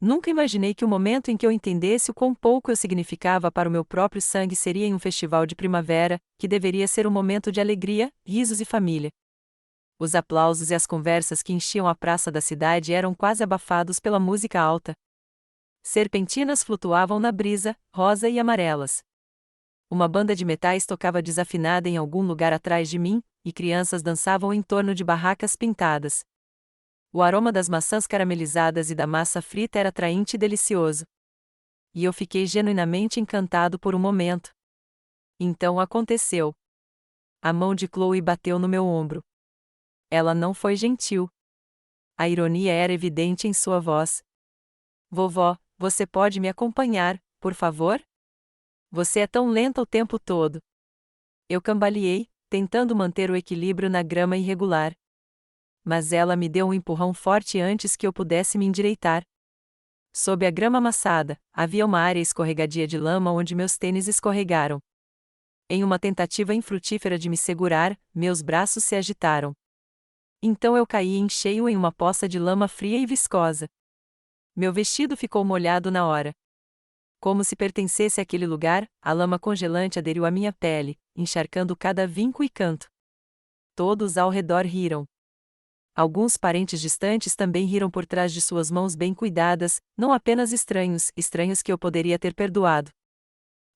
Nunca imaginei que o momento em que eu entendesse o quão pouco eu significava para o meu próprio sangue seria em um festival de primavera, que deveria ser um momento de alegria, risos e família. Os aplausos e as conversas que enchiam a praça da cidade eram quase abafados pela música alta. Serpentinas flutuavam na brisa, rosa e amarelas. Uma banda de metais tocava desafinada em algum lugar atrás de mim, e crianças dançavam em torno de barracas pintadas. O aroma das maçãs caramelizadas e da massa frita era atraente e delicioso. E eu fiquei genuinamente encantado por um momento. Então aconteceu. A mão de Chloe bateu no meu ombro. Ela não foi gentil. A ironia era evidente em sua voz. Vovó, você pode me acompanhar, por favor? Você é tão lenta o tempo todo. Eu cambaleei, tentando manter o equilíbrio na grama irregular. Mas ela me deu um empurrão forte antes que eu pudesse me endireitar. Sob a grama amassada, havia uma área escorregadia de lama onde meus tênis escorregaram. Em uma tentativa infrutífera de me segurar, meus braços se agitaram. Então eu caí em cheio em uma poça de lama fria e viscosa. Meu vestido ficou molhado na hora. Como se pertencesse àquele lugar, a lama congelante aderiu à minha pele, encharcando cada vinco e canto. Todos ao redor riram. Alguns parentes distantes também riram por trás de suas mãos bem cuidadas, não apenas estranhos que eu poderia ter perdoado.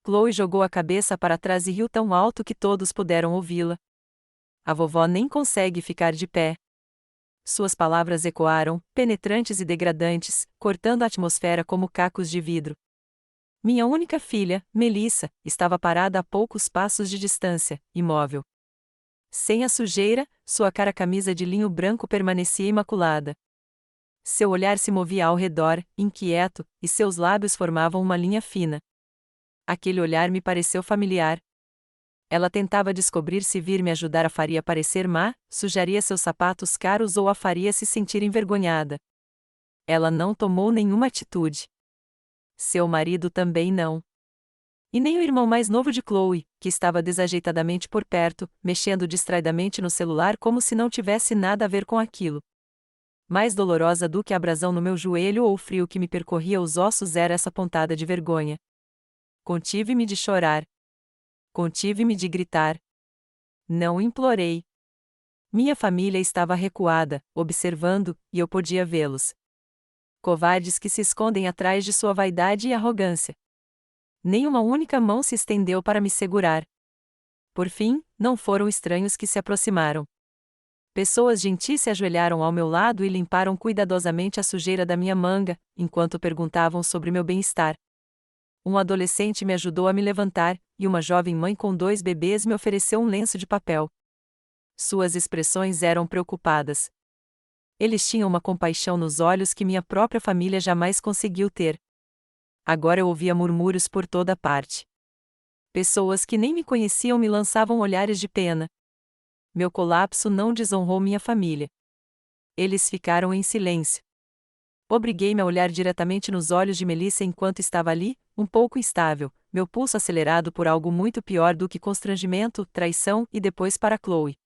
Chloe jogou a cabeça para trás e riu tão alto que todos puderam ouvi-la. A vovó nem consegue ficar de pé. Suas palavras ecoaram, penetrantes e degradantes, cortando a atmosfera como cacos de vidro. Minha única filha, Melissa, estava parada a poucos passos de distância, imóvel. Sem a sujeira, sua cara camisa de linho branco permanecia imaculada. Seu olhar se movia ao redor, inquieto, e seus lábios formavam uma linha fina. Aquele olhar me pareceu familiar. Ela tentava descobrir se vir me ajudar a faria parecer má, sujaria seus sapatos caros ou a faria se sentir envergonhada. Ela não tomou nenhuma atitude. Seu marido também não. E nem o irmão mais novo de Chloe, que estava desajeitadamente por perto, mexendo distraidamente no celular como se não tivesse nada a ver com aquilo. Mais dolorosa do que a abrasão no meu joelho ou o frio que me percorria os ossos era essa pontada de vergonha. Contive-me de chorar. Contive-me de gritar. Não implorei. Minha família estava recuada, observando, e eu podia vê-los. Covardes que se escondem atrás de sua vaidade e arrogância. Nem uma única mão se estendeu para me segurar. Por fim, não foram estranhos que se aproximaram. Pessoas gentis se ajoelharam ao meu lado e limparam cuidadosamente a sujeira da minha manga, enquanto perguntavam sobre meu bem-estar. Um adolescente me ajudou a me levantar, e uma jovem mãe com 2 bebês me ofereceu um lenço de papel. Suas expressões eram preocupadas. Eles tinham uma compaixão nos olhos que minha própria família jamais conseguiu ter. Agora eu ouvia murmúrios por toda parte. Pessoas que nem me conheciam me lançavam olhares de pena. Meu colapso não desonrou minha família. Eles ficaram em silêncio. Obriguei-me a olhar diretamente nos olhos de Melissa enquanto estava ali, um pouco instável, meu pulso acelerado por algo muito pior do que constrangimento, traição e depois para Chloe.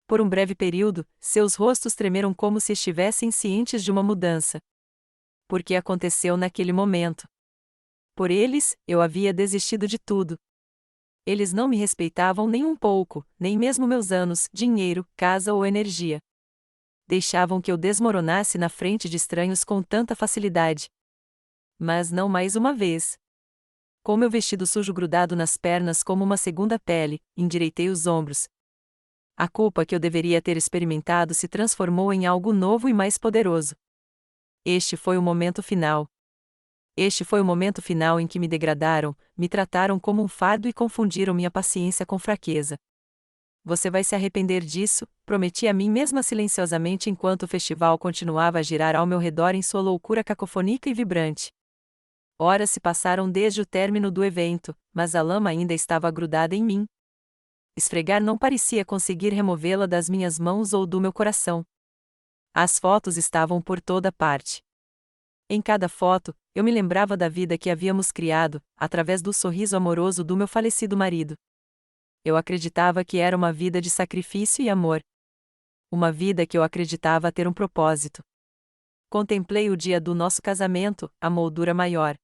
Por um breve período, seus rostos tremeram como se estivessem cientes de uma mudança. Porque aconteceu naquele momento. Por eles, eu havia desistido de tudo. Eles não me respeitavam nem um pouco, nem mesmo meus anos, dinheiro, casa ou energia. Deixavam que eu desmoronasse na frente de estranhos com tanta facilidade. Mas não mais uma vez. Com meu vestido sujo grudado nas pernas como uma segunda pele, endireitei os ombros. A culpa que eu deveria ter experimentado se transformou em algo novo e mais poderoso. Este foi o momento final. Este foi o momento final em que me degradaram, me trataram como um fardo e confundiram minha paciência com fraqueza. Você vai se arrepender disso, prometi a mim mesma silenciosamente enquanto o festival continuava a girar ao meu redor em sua loucura cacofônica e vibrante. Horas se passaram desde o término do evento, mas a lama ainda estava grudada em mim. Esfregar não parecia conseguir removê-la das minhas mãos ou do meu coração. As fotos estavam por toda parte. Em cada foto, eu me lembrava da vida que havíamos criado, através do sorriso amoroso do meu falecido marido. Eu acreditava que era uma vida de sacrifício e amor. Uma vida que eu acreditava ter um propósito. contemplei o dia do nosso casamento, a moldura maior.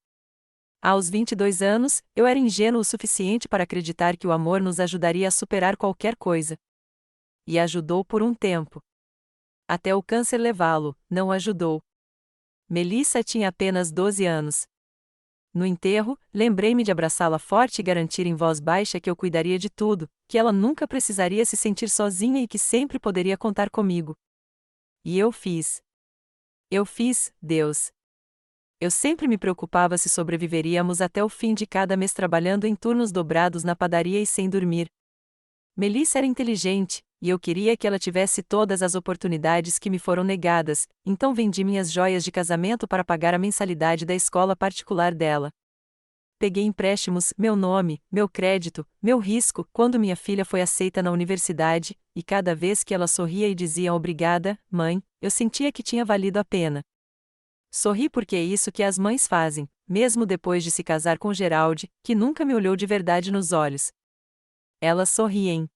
Aos 22 anos, eu era ingênuo o suficiente para acreditar que o amor nos ajudaria a superar qualquer coisa. E ajudou por um tempo. Até o câncer levá-lo, não ajudou. Melissa tinha apenas 12 anos. No enterro, lembrei-me de abraçá-la forte e garantir em voz baixa que eu cuidaria de tudo, que ela nunca precisaria se sentir sozinha e que sempre poderia contar comigo. E eu fiz. Eu fiz, Deus. Eu sempre me preocupava se sobreviveríamos até o fim de cada mês trabalhando em turnos dobrados na padaria e sem dormir. Melissa era inteligente, e eu queria que ela tivesse todas as oportunidades que me foram negadas, então vendi minhas joias de casamento para pagar a mensalidade da escola particular dela. Peguei empréstimos, meu nome, meu crédito, meu risco, quando minha filha foi aceita na universidade, e cada vez que ela sorria e dizia obrigada, mãe, eu sentia que tinha valido a pena. Sorri porque é isso que as mães fazem, mesmo depois de se casar com Geraldi, que nunca me olhou de verdade nos olhos. Elas sorriem.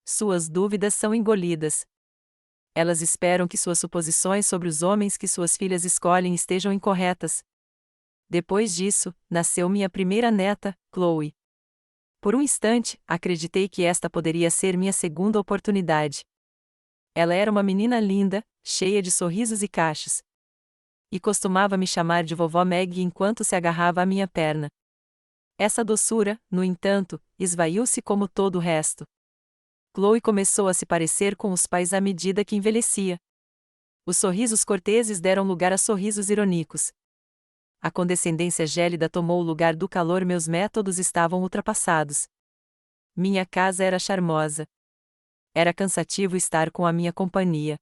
Suas dúvidas são engolidas. Elas esperam que suas suposições sobre os homens que suas filhas escolhem estejam incorretas. Depois disso, nasceu minha primeira neta, Chloe. Por um instante, acreditei que esta poderia ser minha segunda oportunidade. Ela era uma menina linda, cheia de sorrisos e cachos. E costumava me chamar de vovó Meg enquanto se agarrava à minha perna. Essa doçura, no entanto, esvaiu-se como todo o resto. Chloe começou a se parecer com os pais à medida que envelhecia. Os sorrisos corteses deram lugar a sorrisos irônicos. A condescendência gélida tomou o lugar do calor, meus métodos estavam ultrapassados. Minha casa era charmosa. Era cansativo estar com a minha companhia.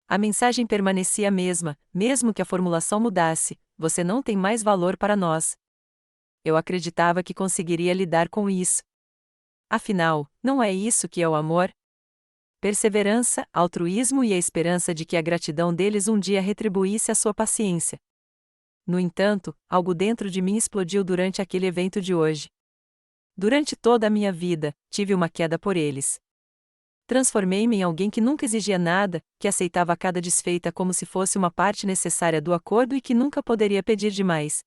A mensagem permanecia a mesma, mesmo que a formulação mudasse: você não tem mais valor para nós. Eu acreditava que conseguiria lidar com isso. Afinal, não é isso que é o amor? Perseverança, altruísmo e a esperança de que a gratidão deles um dia retribuísse a sua paciência. No entanto, algo dentro de mim explodiu durante aquele evento de hoje. Durante toda a minha vida, tive uma queda por eles. Transformei-me em alguém que nunca exigia nada, que aceitava cada desfeita como se fosse uma parte necessária do acordo e que nunca poderia pedir demais.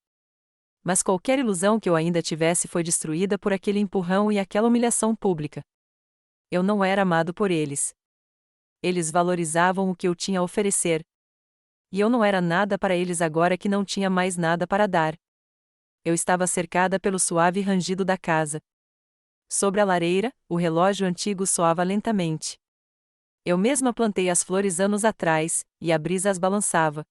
Mas qualquer ilusão que eu ainda tivesse foi destruída por aquele empurrão e aquela humilhação pública. Eu não era amado por eles. Eles valorizavam o que eu tinha a oferecer. E eu não era nada para eles agora que não tinha mais nada para dar. Eu estava cercada pelo suave rangido da casa. Sobre a lareira, o relógio antigo soava lentamente. Eu mesma plantei as flores anos atrás, e a brisa as balançava.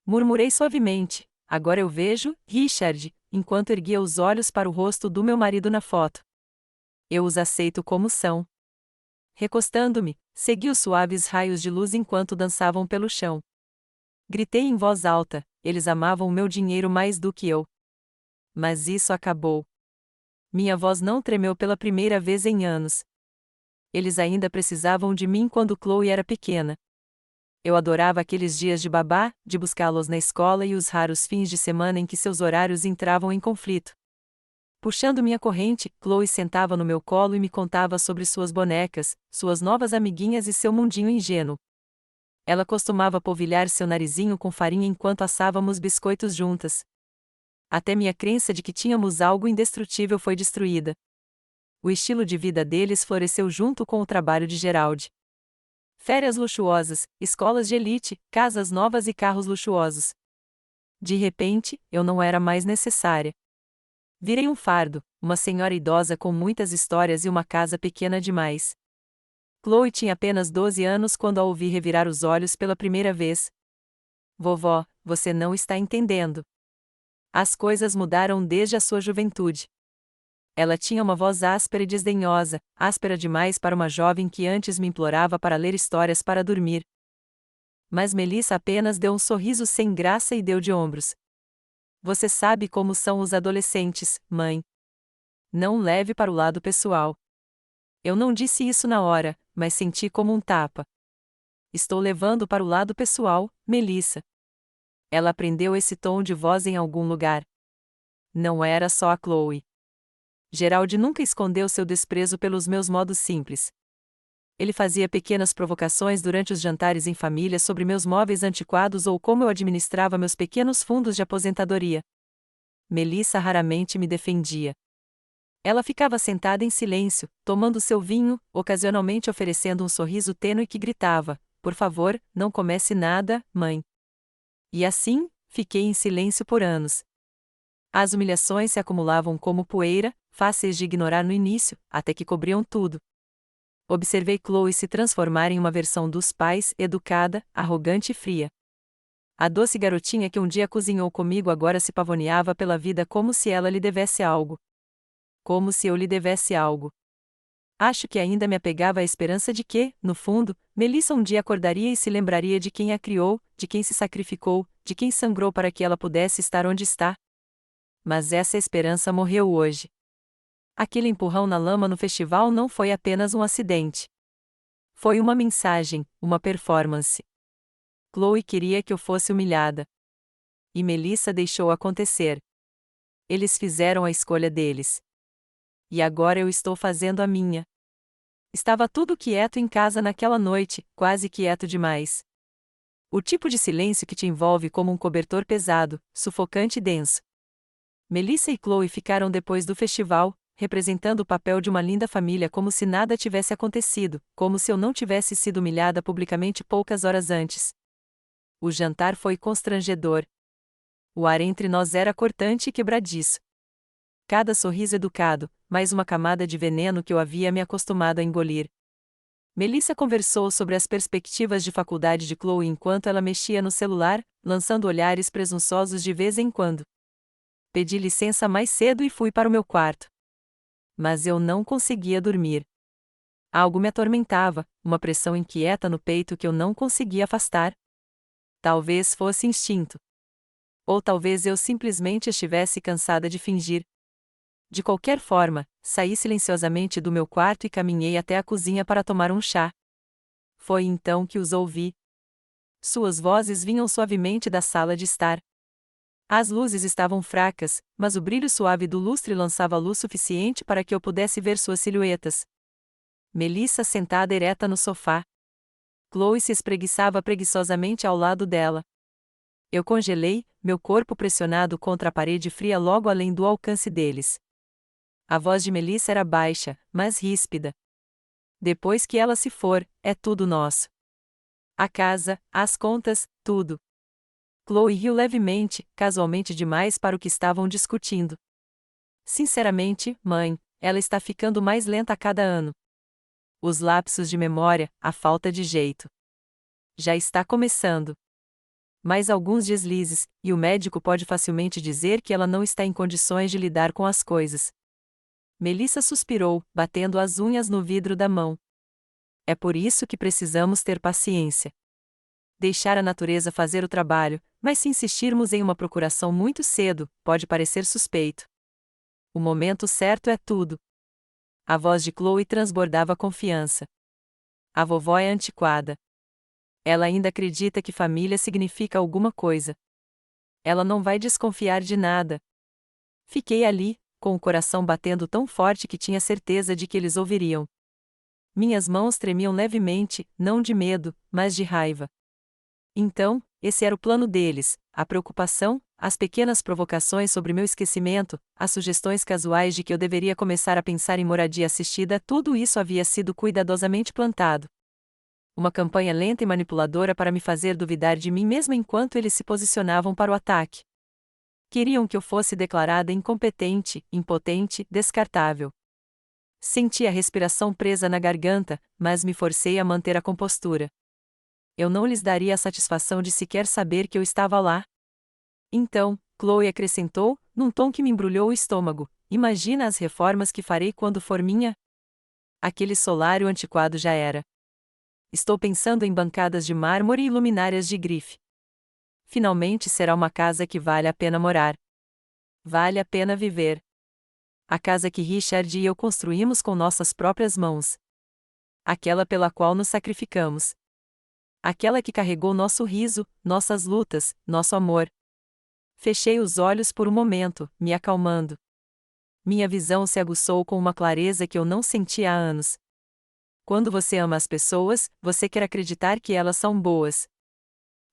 Murmurei suavemente: agora eu vejo, Richard, enquanto erguia os olhos para o rosto do meu marido na foto. Eu os aceito como são. Recostando-me, segui os suaves raios de luz enquanto dançavam pelo chão. Gritei em voz alta: eles amavam o meu dinheiro mais do que eu. Mas isso acabou. Minha voz não tremeu pela primeira vez em anos. Eles ainda precisavam de mim quando Chloe era pequena. Eu adorava aqueles dias de babá, de buscá-los na escola e os raros fins de semana em que seus horários entravam em conflito. Puxando minha corrente, Chloe sentava no meu colo e me contava sobre suas bonecas, suas novas amiguinhas e seu mundinho ingênuo. Ela costumava polvilhar seu narizinho com farinha enquanto assávamos biscoitos juntas. Até minha crença de que tínhamos algo indestrutível foi destruída. O estilo de vida deles floresceu junto com o trabalho de Geraldi. Férias luxuosas, escolas de elite, casas novas e carros luxuosos. De repente, eu não era mais necessária. Virei um fardo, uma senhora idosa com muitas histórias e uma casa pequena demais. Chloe tinha apenas 12 anos quando a ouvi revirar os olhos pela primeira vez. Vovó, você não está entendendo. As coisas mudaram desde a sua juventude. Ela tinha uma voz áspera e desdenhosa, áspera demais para uma jovem que antes me implorava para ler histórias para dormir. Mas Melissa apenas deu um sorriso sem graça e deu de ombros. Você sabe como são os adolescentes, mãe. Não leve para o lado pessoal. Eu não disse isso na hora, mas senti como um tapa. Estou levando para o lado pessoal, Melissa. Ela aprendeu esse tom de voz em algum lugar. Não era só a Chloe. Geraldi nunca escondeu seu desprezo pelos meus modos simples. Ele fazia pequenas provocações durante os jantares em família sobre meus móveis antiquados ou como eu administrava meus pequenos fundos de aposentadoria. Melissa raramente me defendia. Ela ficava sentada em silêncio, tomando seu vinho, ocasionalmente oferecendo um sorriso tênue que gritava: "Por favor, não comece nada, mãe." E assim, fiquei em silêncio por anos. As humilhações se acumulavam como poeira, fáceis de ignorar no início, até que cobriam tudo. Observei Chloe se transformar em uma versão dos pais, educada, arrogante e fria. A doce garotinha que um dia cozinhou comigo agora se pavoneava pela vida como se ela lhe devesse algo. Como se eu lhe devesse algo. Acho que ainda me apegava à esperança de que, no fundo, Melissa um dia acordaria e se lembraria de quem a criou, de quem se sacrificou, de quem sangrou para que ela pudesse estar onde está. Mas essa esperança morreu hoje. Aquele empurrão na lama no festival não foi apenas um acidente. Foi uma mensagem, uma performance. Chloe queria que eu fosse humilhada. E Melissa deixou acontecer. Eles fizeram a escolha deles. E agora eu estou fazendo a minha. Estava tudo quieto em casa naquela noite, quase quieto demais. O tipo de silêncio que te envolve como um cobertor pesado, sufocante e denso. Melissa e Chloe ficaram depois do festival, representando o papel de uma linda família como se nada tivesse acontecido, como se eu não tivesse sido humilhada publicamente poucas horas antes. O jantar foi constrangedor. O ar entre nós era cortante e quebradiço. Cada sorriso educado, mais uma camada de veneno que eu havia me acostumado a engolir. Melissa conversou sobre as perspectivas de faculdade de Chloe enquanto ela mexia no celular, lançando olhares presunçosos de vez em quando. Pedi licença mais cedo e fui para o meu quarto. Mas eu não conseguia dormir. Algo me atormentava, uma pressão inquieta no peito que eu não conseguia afastar. Talvez fosse instinto. Ou talvez eu simplesmente estivesse cansada de fingir. De qualquer forma, saí silenciosamente do meu quarto e caminhei até a cozinha para tomar um chá. Foi então que os ouvi. Suas vozes vinham suavemente da sala de estar. As luzes estavam fracas, mas o brilho suave do lustre lançava luz suficiente para que eu pudesse ver suas silhuetas. Melissa sentada ereta no sofá. Chloe se espreguiçava preguiçosamente ao lado dela. Eu congelei, meu corpo pressionado contra a parede fria logo além do alcance deles. A voz de Melissa era baixa, mas ríspida. Depois que ela se for, é tudo nosso. A casa, as contas, tudo. Chloe riu levemente, casualmente demais para o que estavam discutindo. Sinceramente, mãe, ela está ficando mais lenta a cada ano. Os lapsos de memória, a falta de jeito. Já está começando. Mais alguns deslizes, e o médico pode facilmente dizer que ela não está em condições de lidar com as coisas. Melissa suspirou, batendo as unhas no vidro da mão. É por isso que precisamos ter paciência. Deixar a natureza fazer o trabalho, mas se insistirmos em uma procuração muito cedo, pode parecer suspeito. O momento certo é tudo. A voz de Chloe transbordava confiança. A vovó é antiquada. Ela ainda acredita que família significa alguma coisa. Ela não vai desconfiar de nada. Fiquei ali, com o coração batendo tão forte que tinha certeza de que eles ouviriam. Minhas mãos tremiam levemente, não de medo, mas de raiva. Então, esse era o plano deles: a preocupação, as pequenas provocações sobre meu esquecimento, as sugestões casuais de que eu deveria começar a pensar em moradia assistida, tudo isso havia sido cuidadosamente plantado. Uma campanha lenta e manipuladora para me fazer duvidar de mim mesma enquanto eles se posicionavam para o ataque. Queriam que eu fosse declarada incompetente, impotente, descartável. Senti a respiração presa na garganta, mas me forcei a manter a compostura. Eu não lhes daria a satisfação de sequer saber que eu estava lá. Então, Chloe acrescentou, num tom que me embrulhou o estômago: imagina as reformas que farei quando for minha? Aquele solário antiquado já era. Estou pensando em bancadas de mármore e luminárias de grife. Finalmente será uma casa que vale a pena morar. Vale a pena viver. A casa que Richard e eu construímos com nossas próprias mãos. Aquela pela qual nos sacrificamos. Aquela que carregou nosso riso, nossas lutas, nosso amor. Fechei os olhos por um momento, me acalmando. Minha visão se aguçou com uma clareza que eu não sentia há anos. Quando você ama as pessoas, você quer acreditar que elas são boas.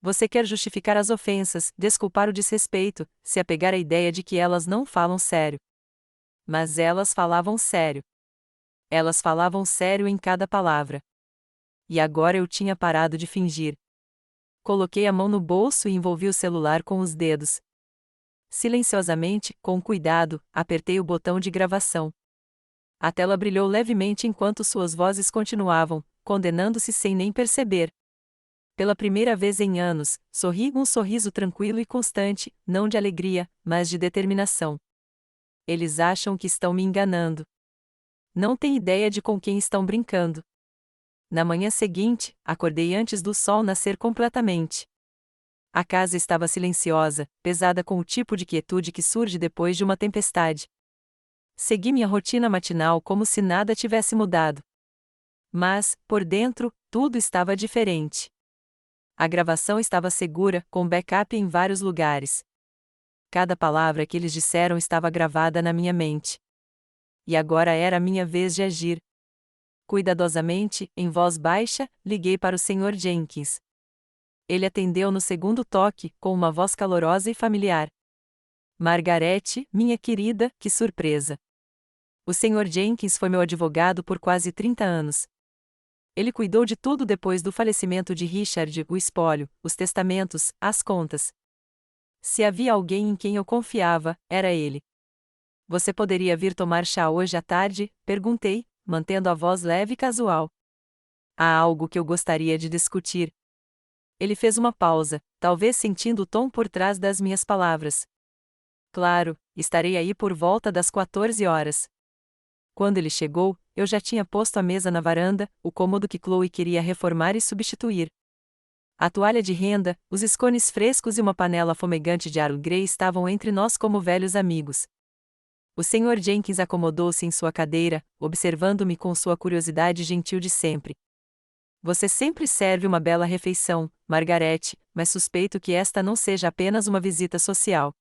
Você quer justificar as ofensas, desculpar o desrespeito, se apegar à ideia de que elas não falam sério. Mas elas falavam sério. Elas falavam sério em cada palavra. E agora eu tinha parado de fingir. Coloquei a mão no bolso e envolvi o celular com os dedos. Silenciosamente, com cuidado, apertei o botão de gravação. A tela brilhou levemente enquanto suas vozes continuavam, condenando-se sem nem perceber. Pela primeira vez em anos, sorri um sorriso tranquilo e constante, não de alegria, mas de determinação. Eles acham que estão me enganando. Não têm ideia de com quem estão brincando. Na manhã seguinte, acordei antes do sol nascer completamente. A casa estava silenciosa, pesada com o tipo de quietude que surge depois de uma tempestade. Segui minha rotina matinal como se nada tivesse mudado. Mas, por dentro, tudo estava diferente. A gravação estava segura, com backup em vários lugares. Cada palavra que eles disseram estava gravada na minha mente. E agora era a minha vez de agir. Cuidadosamente, em voz baixa, liguei para o Sr. Jenkins. Ele atendeu no segundo toque, com uma voz calorosa e familiar. Margarete, minha querida, que surpresa! O Sr. Jenkins foi meu advogado por quase 30 anos. Ele cuidou de tudo depois do falecimento de Richard, o espólio, os testamentos, as contas. Se havia alguém em quem eu confiava, era ele. Você poderia vir tomar chá hoje à tarde? Perguntei, mantendo a voz leve e casual. Há algo que eu gostaria de discutir. Ele fez uma pausa, talvez sentindo o tom por trás das minhas palavras. Claro, estarei aí por volta das 14 horas. Quando ele chegou, eu já tinha posto a mesa na varanda, o cômodo que Chloe queria reformar e substituir. A toalha de renda, os scones frescos e uma panela fumegante de Earl Grey estavam entre nós como velhos amigos. O Sr. Jenkins acomodou-se em sua cadeira, observando-me com sua curiosidade gentil de sempre. Você sempre serve uma bela refeição, Margarete, mas suspeito que esta não seja apenas uma visita social.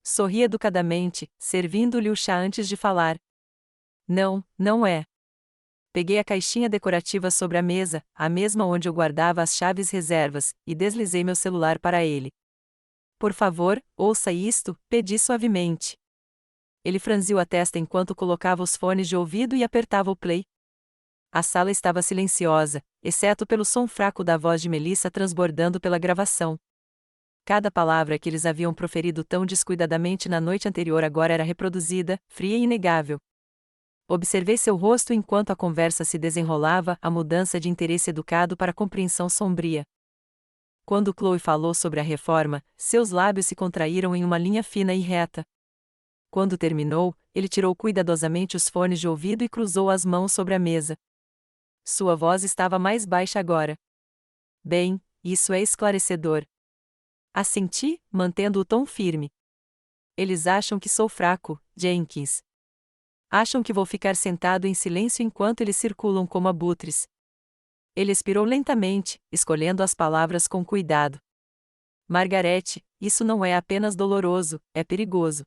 Sorri educadamente, servindo-lhe o chá antes de falar. Não, não é. Peguei a caixinha decorativa sobre a mesa, a mesma onde eu guardava as chaves reservas, e deslizei meu celular para ele. Por favor, ouça isto, pedi suavemente. Ele franziu a testa enquanto colocava os fones de ouvido e apertava o play. A sala estava silenciosa, exceto pelo som fraco da voz de Melissa transbordando pela gravação. Cada palavra que eles haviam proferido tão descuidadamente na noite anterior agora era reproduzida, fria e inegável. Observei seu rosto enquanto a conversa se desenrolava, a mudança de interesse educado para compreensão sombria. Quando Chloe falou sobre a reforma, seus lábios se contraíram em uma linha fina e reta. Quando terminou, ele tirou cuidadosamente os fones de ouvido e cruzou as mãos sobre a mesa. Sua voz estava mais baixa agora. Bem, isso é esclarecedor. Assenti, mantendo o tom firme. Eles acham que sou fraco, Jenkins. Acham que vou ficar sentado em silêncio enquanto eles circulam como abutres. Ele expirou lentamente, escolhendo as palavras com cuidado. Margarete, isso não é apenas doloroso, é perigoso.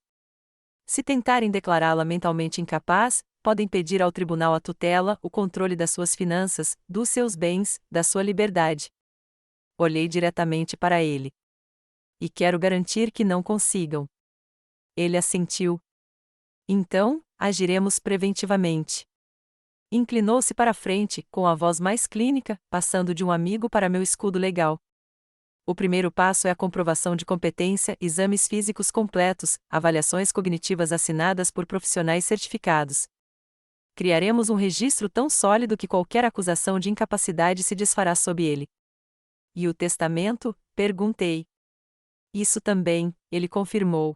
Se tentarem declará-la mentalmente incapaz, podem pedir ao tribunal a tutela, o controle das suas finanças, dos seus bens, da sua liberdade. Olhei diretamente para ele. E quero garantir que não consigam. Ele assentiu. Então, agiremos preventivamente. Inclinou-se para a frente, com a voz mais clínica, passando de um amigo para meu escudo legal. O primeiro passo é a comprovação de competência, exames físicos completos, avaliações cognitivas assinadas por profissionais certificados. Criaremos um registro tão sólido que qualquer acusação de incapacidade se desfará sob ele. E o testamento? Perguntei. Isso também, ele confirmou.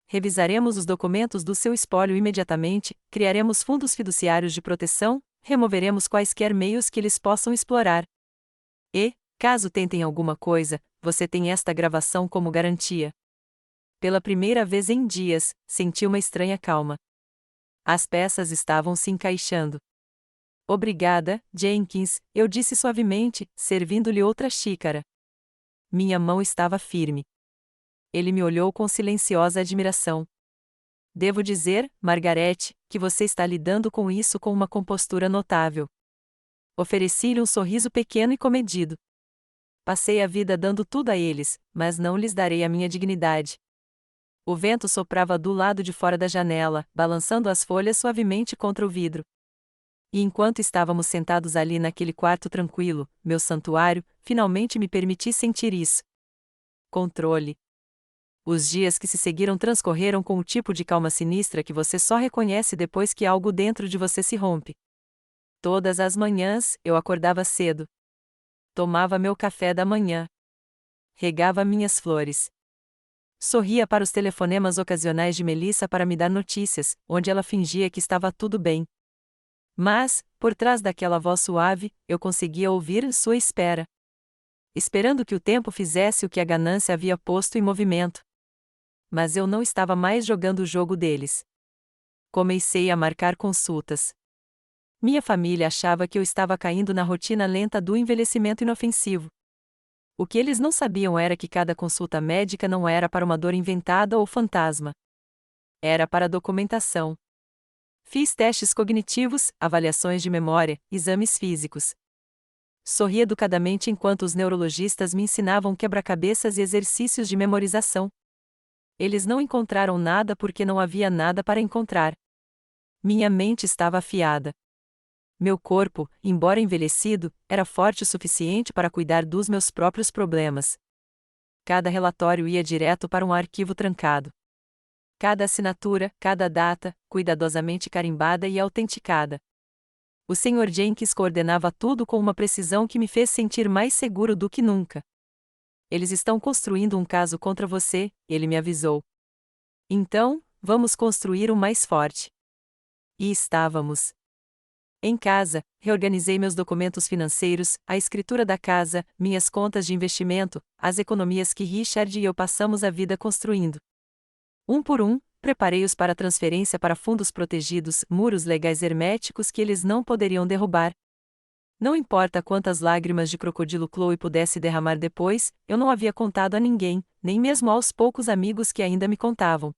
Revisaremos os documentos do seu espólio imediatamente, criaremos fundos fiduciários de proteção, removeremos quaisquer meios que eles possam explorar. E, caso tentem alguma coisa, você tem esta gravação como garantia. Pela primeira vez em dias, senti uma estranha calma. As peças estavam se encaixando. Obrigada, Jenkins, eu disse suavemente, servindo-lhe outra xícara. Minha mão estava firme. Ele me olhou com silenciosa admiração. Devo dizer, Margarete, que você está lidando com isso com uma compostura notável. Ofereci-lhe um sorriso pequeno e comedido. Passei a vida dando tudo a eles, mas não lhes darei a minha dignidade. O vento soprava do lado de fora da janela, balançando as folhas suavemente contra o vidro. E enquanto estávamos sentados ali naquele quarto tranquilo, meu santuário, finalmente me permiti sentir isso. Controle. Os dias que se seguiram transcorreram com o tipo de calma sinistra que você só reconhece depois que algo dentro de você se rompe. Todas as manhãs, eu acordava cedo. Tomava meu café da manhã. Regava minhas flores. Sorria para os telefonemas ocasionais de Melissa para me dar notícias, onde ela fingia que estava tudo bem. Mas, por trás daquela voz suave, eu conseguia ouvir sua espera. Esperando que o tempo fizesse o que a ganância havia posto em movimento. Mas eu não estava mais jogando o jogo deles. Comecei a marcar consultas. Minha família achava que eu estava caindo na rotina lenta do envelhecimento inofensivo. O que eles não sabiam era que cada consulta médica não era para uma dor inventada ou fantasma. Era para documentação. Fiz testes cognitivos, avaliações de memória, exames físicos. Sorri educadamente enquanto os neurologistas me ensinavam quebra-cabeças e exercícios de memorização. Eles não encontraram nada porque não havia nada para encontrar. Minha mente estava afiada. Meu corpo, embora envelhecido, era forte o suficiente para cuidar dos meus próprios problemas. Cada relatório ia direto para um arquivo trancado. Cada assinatura, cada data, cuidadosamente carimbada e autenticada. O Sr. Jenkins coordenava tudo com uma precisão que me fez sentir mais seguro do que nunca. Eles estão construindo um caso contra você, ele me avisou. Então, vamos construir um mais forte. E estávamos. Em casa, reorganizei meus documentos financeiros, a escritura da casa, minhas contas de investimento, as economias que Richard e eu passamos a vida construindo. Um por um, preparei-os para transferência para fundos protegidos, muros legais herméticos que eles não poderiam derrubar. Não importa quantas lágrimas de crocodilo Chloe pudesse derramar depois, eu não havia contado a ninguém, nem mesmo aos poucos amigos que ainda me contavam.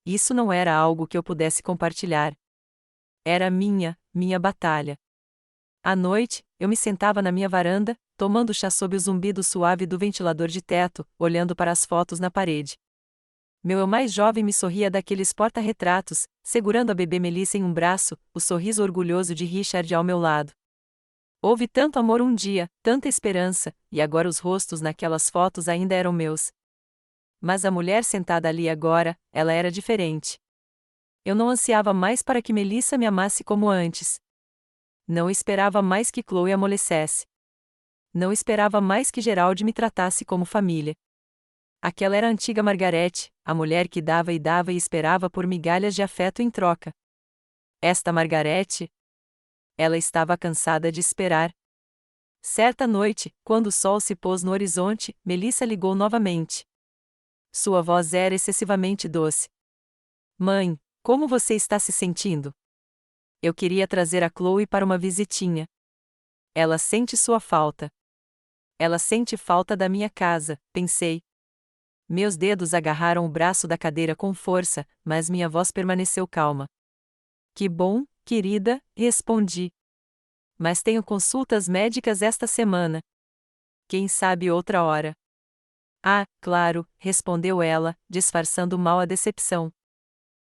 Isso não era algo que eu pudesse compartilhar. Era minha batalha. À noite, eu me sentava na minha varanda, tomando chá sob o zumbido suave do ventilador de teto, olhando para as fotos na parede. Meu eu mais jovem me sorria daqueles porta-retratos, segurando a bebê Melissa em um braço, o sorriso orgulhoso de Richard ao meu lado. Houve tanto amor um dia, tanta esperança, e agora os rostos naquelas fotos ainda eram meus. Mas a mulher sentada ali agora, ela era diferente. Eu não ansiava mais para que Melissa me amasse como antes. Não esperava mais que Chloe amolecesse. Não esperava mais que Gerald me tratasse como família. Aquela era a antiga Margarete, a mulher que dava e esperava por migalhas de afeto em troca. Esta Margarete? Ela estava cansada de esperar. Certa noite, quando o sol se pôs no horizonte, Melissa ligou novamente. Sua voz era excessivamente doce. Mãe, como você está se sentindo? Eu queria trazer a Chloe para uma visitinha. Ela sente sua falta. Ela sente falta da minha casa, pensei. Meus dedos agarraram o braço da cadeira com força, mas minha voz permaneceu calma. Que bom, querida, respondi. Mas tenho consultas médicas esta semana. Quem sabe outra hora. Ah, claro, respondeu ela, disfarçando mal a decepção.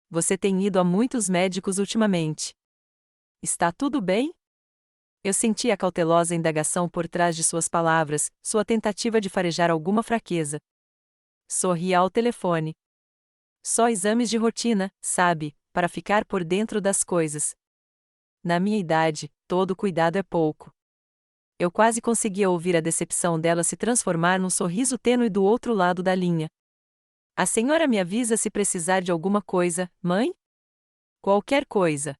Você tem ido a muitos médicos ultimamente. Está tudo bem? Eu senti a cautelosa indagação por trás de suas palavras, sua tentativa de farejar alguma fraqueza. Sorri ao telefone. Só exames de rotina, sabe, para ficar por dentro das coisas. Na minha idade, todo cuidado é pouco. Eu quase conseguia ouvir a decepção dela se transformar num sorriso tênue do outro lado da linha. A senhora me avisa se precisar de alguma coisa, mãe? Qualquer coisa.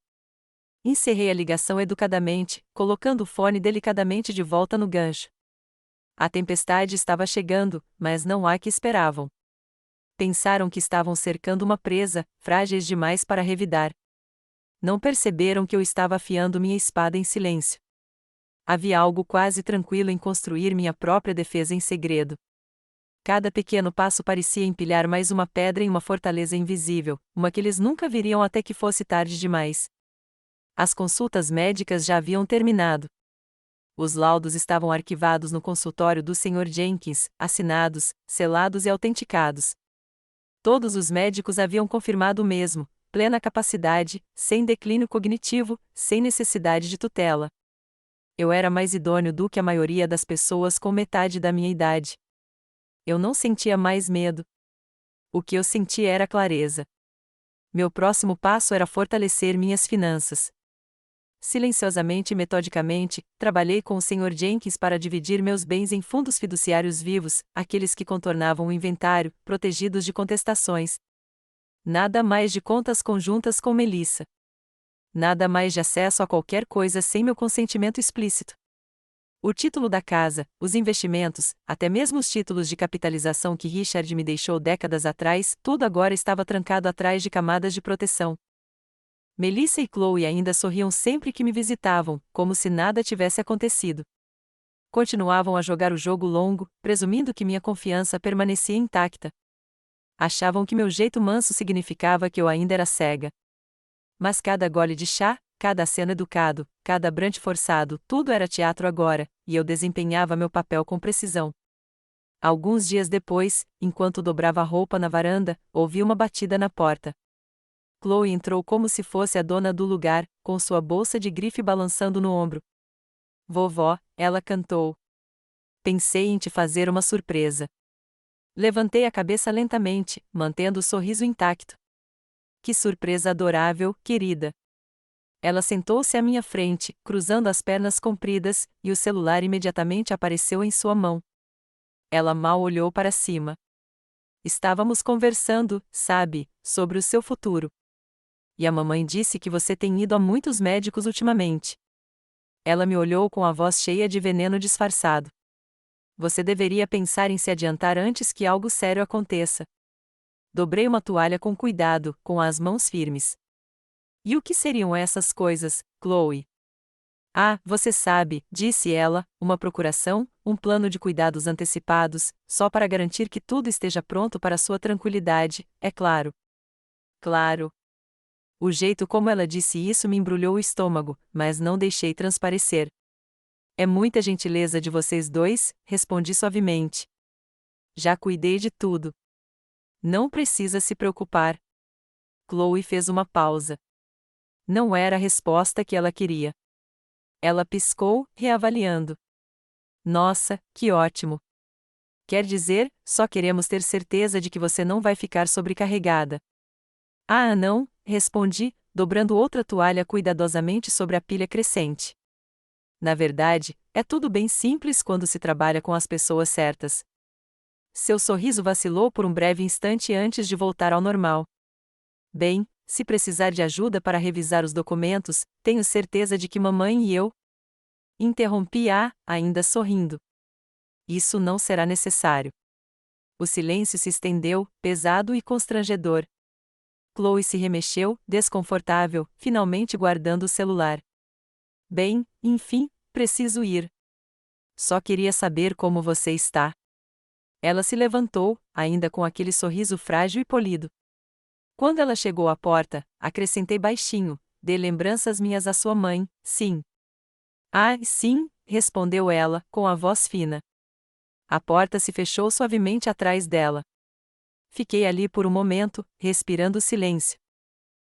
Encerrei a ligação educadamente, colocando o fone delicadamente de volta no gancho. A tempestade estava chegando, mas não há que esperavam. Pensaram que estavam cercando uma presa, frágeis demais para revidar. Não perceberam que eu estava afiando minha espada em silêncio. Havia algo quase tranquilo em construir minha própria defesa em segredo. Cada pequeno passo parecia empilhar mais uma pedra em uma fortaleza invisível, uma que eles nunca viriam até que fosse tarde demais. As consultas médicas já haviam terminado. Os laudos estavam arquivados no consultório do Sr. Jenkins, assinados, selados e autenticados. Todos os médicos haviam confirmado o mesmo: plena capacidade, sem declínio cognitivo, sem necessidade de tutela. Eu era mais idôneo do que a maioria das pessoas com metade da minha idade. Eu não sentia mais medo. O que eu sentia era clareza. Meu próximo passo era fortalecer minhas finanças. Silenciosamente e metodicamente, trabalhei com o Sr. Jenkins para dividir meus bens em fundos fiduciários vivos, aqueles que contornavam o inventário, protegidos de contestações. Nada mais de contas conjuntas com Melissa. Nada mais de acesso a qualquer coisa sem meu consentimento explícito. O título da casa, os investimentos, até mesmo os títulos de capitalização que Richard me deixou décadas atrás, tudo agora estava trancado atrás de camadas de proteção. Melissa e Chloe ainda sorriam sempre que me visitavam, como se nada tivesse acontecido. Continuavam a jogar o jogo longo, presumindo que minha confiança permanecia intacta. Achavam que meu jeito manso significava que eu ainda era cega. Mas cada gole de chá, cada aceno educado, cada brante forçado, tudo era teatro agora, e eu desempenhava meu papel com precisão. Alguns dias depois, enquanto dobrava a roupa na varanda, ouvi uma batida na porta. Chloe entrou como se fosse a dona do lugar, com sua bolsa de grife balançando no ombro. Vovó, ela cantou. Pensei em te fazer uma surpresa. Levantei a cabeça lentamente, mantendo o sorriso intacto. Que surpresa adorável, querida. Ela sentou-se à minha frente, cruzando as pernas compridas, e o celular imediatamente apareceu em sua mão. Ela mal olhou para cima. Estávamos conversando, sabe, sobre o seu futuro. E a mamãe disse que você tem ido a muitos médicos ultimamente. Ela me olhou com a voz cheia de veneno disfarçado. Você deveria pensar em se adiantar antes que algo sério aconteça. Dobrei uma toalha com cuidado, com as mãos firmes. E o que seriam essas coisas, Chloe? Ah, você sabe, disse ela, uma procuração, um plano de cuidados antecipados, só para garantir que tudo esteja pronto para sua tranquilidade, é claro. Claro. O jeito como ela disse isso me embrulhou o estômago, mas não deixei transparecer. É muita gentileza de vocês dois, respondi suavemente. Já cuidei de tudo. Não precisa se preocupar. Chloe fez uma pausa. Não era a resposta que ela queria. Ela piscou, reavaliando. Nossa, que ótimo! Quer dizer, só queremos ter certeza de que você não vai ficar sobrecarregada. Ah, não, respondi, dobrando outra toalha cuidadosamente sobre a pilha crescente. Na verdade, é tudo bem simples quando se trabalha com as pessoas certas. Seu sorriso vacilou por um breve instante antes de voltar ao normal. Bem, se precisar de ajuda para revisar os documentos, tenho certeza de que mamãe e eu. Interrompi-a, ainda sorrindo. Isso não será necessário. O silêncio se estendeu, pesado e constrangedor. Chloe se remexeu, desconfortável, finalmente guardando o celular. Bem, enfim, preciso ir. Só queria saber como você está. Ela se levantou, ainda com aquele sorriso frágil e polido. Quando ela chegou à porta, acrescentei baixinho: dê lembranças minhas à sua mãe, sim. Ah, sim, respondeu ela, com a voz fina. A porta se fechou suavemente atrás dela. Fiquei ali por um momento, respirando o silêncio.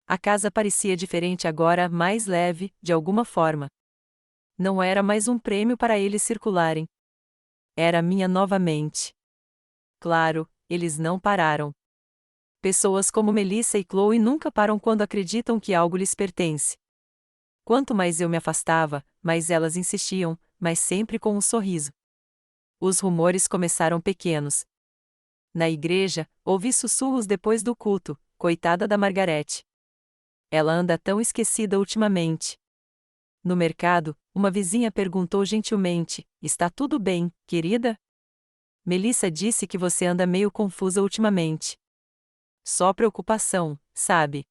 A casa parecia diferente agora, mais leve, de alguma forma. Não era mais um prêmio para eles circularem. Era minha novamente. Claro, eles não pararam. Pessoas como Melissa e Chloe nunca param quando acreditam que algo lhes pertence. Quanto mais eu me afastava, mais elas insistiam, mas sempre com um sorriso. Os rumores começaram pequenos. Na igreja, ouvi sussurros depois do culto: coitada da Margarete. Ela anda tão esquecida ultimamente. No mercado, uma vizinha perguntou gentilmente: está tudo bem, querida? Melissa disse que você anda meio confusa ultimamente. Só preocupação, sabe?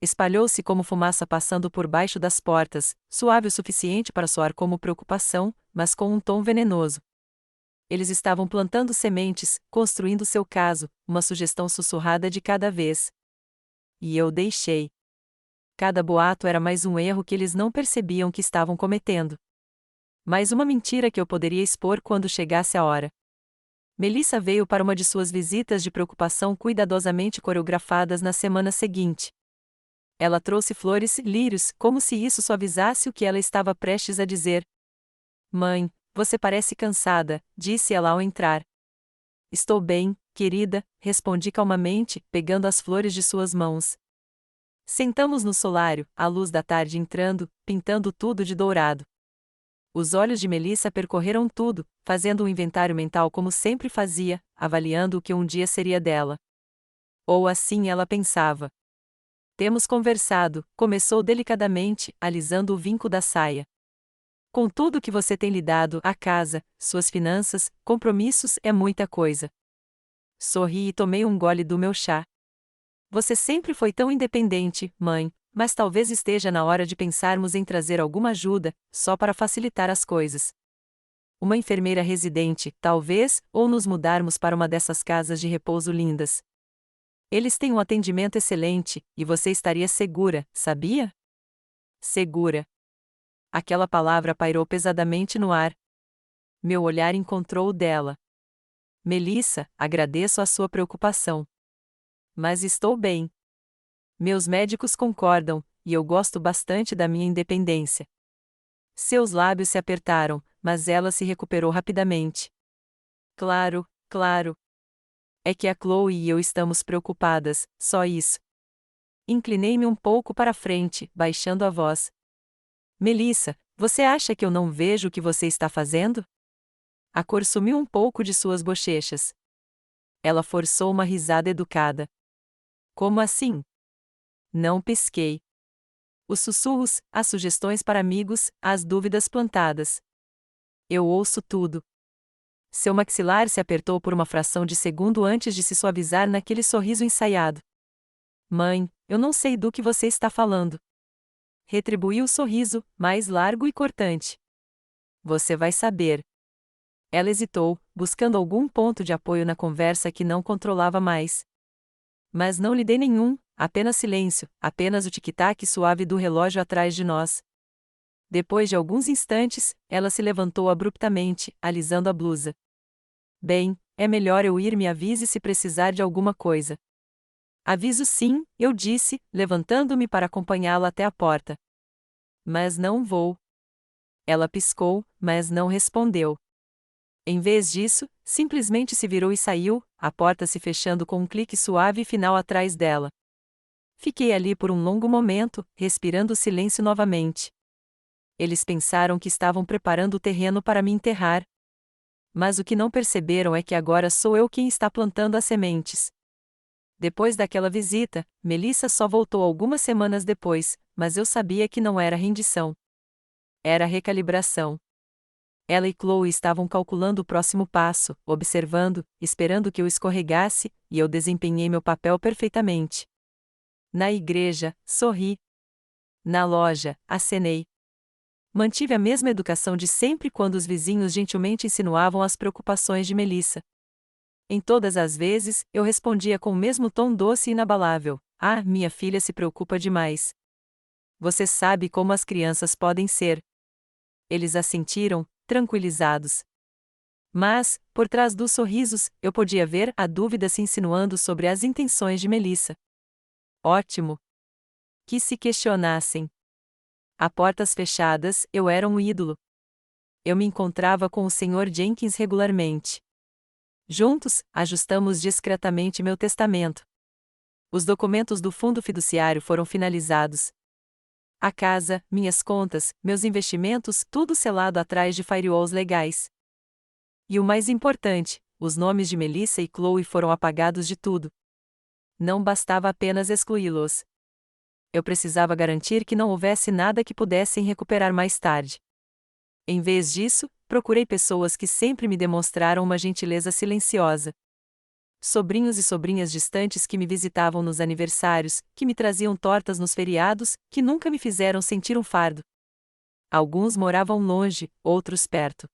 Espalhou-se como fumaça passando por baixo das portas, suave o suficiente para soar como preocupação, mas com um tom venenoso. Eles estavam plantando sementes, construindo seu caso, uma sugestão sussurrada de cada vez. E eu deixei. Cada boato era mais um erro que eles não percebiam que estavam cometendo. Mais uma mentira que eu poderia expor quando chegasse a hora. Melissa veio para uma de suas visitas de preocupação cuidadosamente coreografadas na semana seguinte. Ela trouxe flores e lírios, como se isso suavizasse o que ela estava prestes a dizer. Mãe, você parece cansada, disse ela ao entrar. Estou bem, querida, respondi calmamente, pegando as flores de suas mãos. Sentamos no solário, a luz da tarde entrando, pintando tudo de dourado. Os olhos de Melissa percorreram tudo, fazendo um inventário mental como sempre fazia, avaliando o que um dia seria dela. Ou assim ela pensava. Temos conversado, começou delicadamente, alisando o vinco da saia. Com tudo que você tem lidado, a casa, suas finanças, compromissos, é muita coisa. Sorri e tomei um gole do meu chá. Você sempre foi tão independente, mãe, mas talvez esteja na hora de pensarmos em trazer alguma ajuda, só para facilitar as coisas. Uma enfermeira residente, talvez, ou nos mudarmos para uma dessas casas de repouso lindas. Eles têm um atendimento excelente, e você estaria segura, sabia? Segura. Aquela palavra pairou pesadamente no ar. Meu olhar encontrou o dela. Melissa, agradeço a sua preocupação. Mas estou bem. Meus médicos concordam, e eu gosto bastante da minha independência. Seus lábios se apertaram, mas ela se recuperou rapidamente. Claro, claro. É que a Chloe e eu estamos preocupadas, só isso. Inclinei-me um pouco para a frente, baixando a voz. Melissa, você acha que eu não vejo o que você está fazendo? A cor sumiu um pouco de suas bochechas. Ela forçou uma risada educada. Como assim? Não pisquei. Os sussurros, as sugestões para amigos, as dúvidas plantadas. Eu ouço tudo. Seu maxilar se apertou por uma fração de segundo antes de se suavizar naquele sorriso ensaiado. Mãe, eu não sei do que você está falando. Retribuiu o sorriso, mais largo e cortante. Você vai saber. Ela hesitou, buscando algum ponto de apoio na conversa que não controlava mais. Mas não lhe dei nenhum, apenas silêncio, apenas o tic-tac suave do relógio atrás de nós. Depois de alguns instantes, ela se levantou abruptamente, alisando a blusa. Bem, é melhor eu ir, me avise se precisar de alguma coisa. Aviso sim, eu disse, levantando-me para acompanhá-la até a porta. Mas não vou. Ela piscou, mas não respondeu. Em vez disso, simplesmente se virou e saiu, a porta se fechando com um clique suave e final atrás dela. Fiquei ali por um longo momento, respirando o silêncio novamente. Eles pensaram que estavam preparando o terreno para me enterrar. Mas o que não perceberam é que agora sou eu quem está plantando as sementes. Depois daquela visita, Melissa só voltou algumas semanas depois, mas eu sabia que não era rendição. Era recalibração. Ela e Chloe estavam calculando o próximo passo, observando, esperando que eu escorregasse, e eu desempenhei meu papel perfeitamente. Na igreja, sorri. Na loja, acenei. Mantive a mesma educação de sempre quando os vizinhos gentilmente insinuavam as preocupações de Melissa. Em todas as vezes, eu respondia com o mesmo tom doce e inabalável: Ah, minha filha se preocupa demais. Você sabe como as crianças podem ser. Eles assentiram, tranquilizados. Mas, por trás dos sorrisos, eu podia ver a dúvida se insinuando sobre as intenções de Melissa. Ótimo. Que se questionassem. A portas fechadas, eu era um ídolo. Eu me encontrava com o Sr. Jenkins regularmente. Juntos, ajustamos discretamente meu testamento. Os documentos do fundo fiduciário foram finalizados. A casa, minhas contas, meus investimentos, tudo selado atrás de firewalls legais. E o mais importante, os nomes de Melissa e Chloe foram apagados de tudo. Não bastava apenas excluí-los. Eu precisava garantir que não houvesse nada que pudessem recuperar mais tarde. Em vez disso, procurei pessoas que sempre me demonstraram uma gentileza silenciosa. Sobrinhos e sobrinhas distantes que me visitavam nos aniversários, que me traziam tortas nos feriados, que nunca me fizeram sentir um fardo. Alguns moravam longe, outros perto.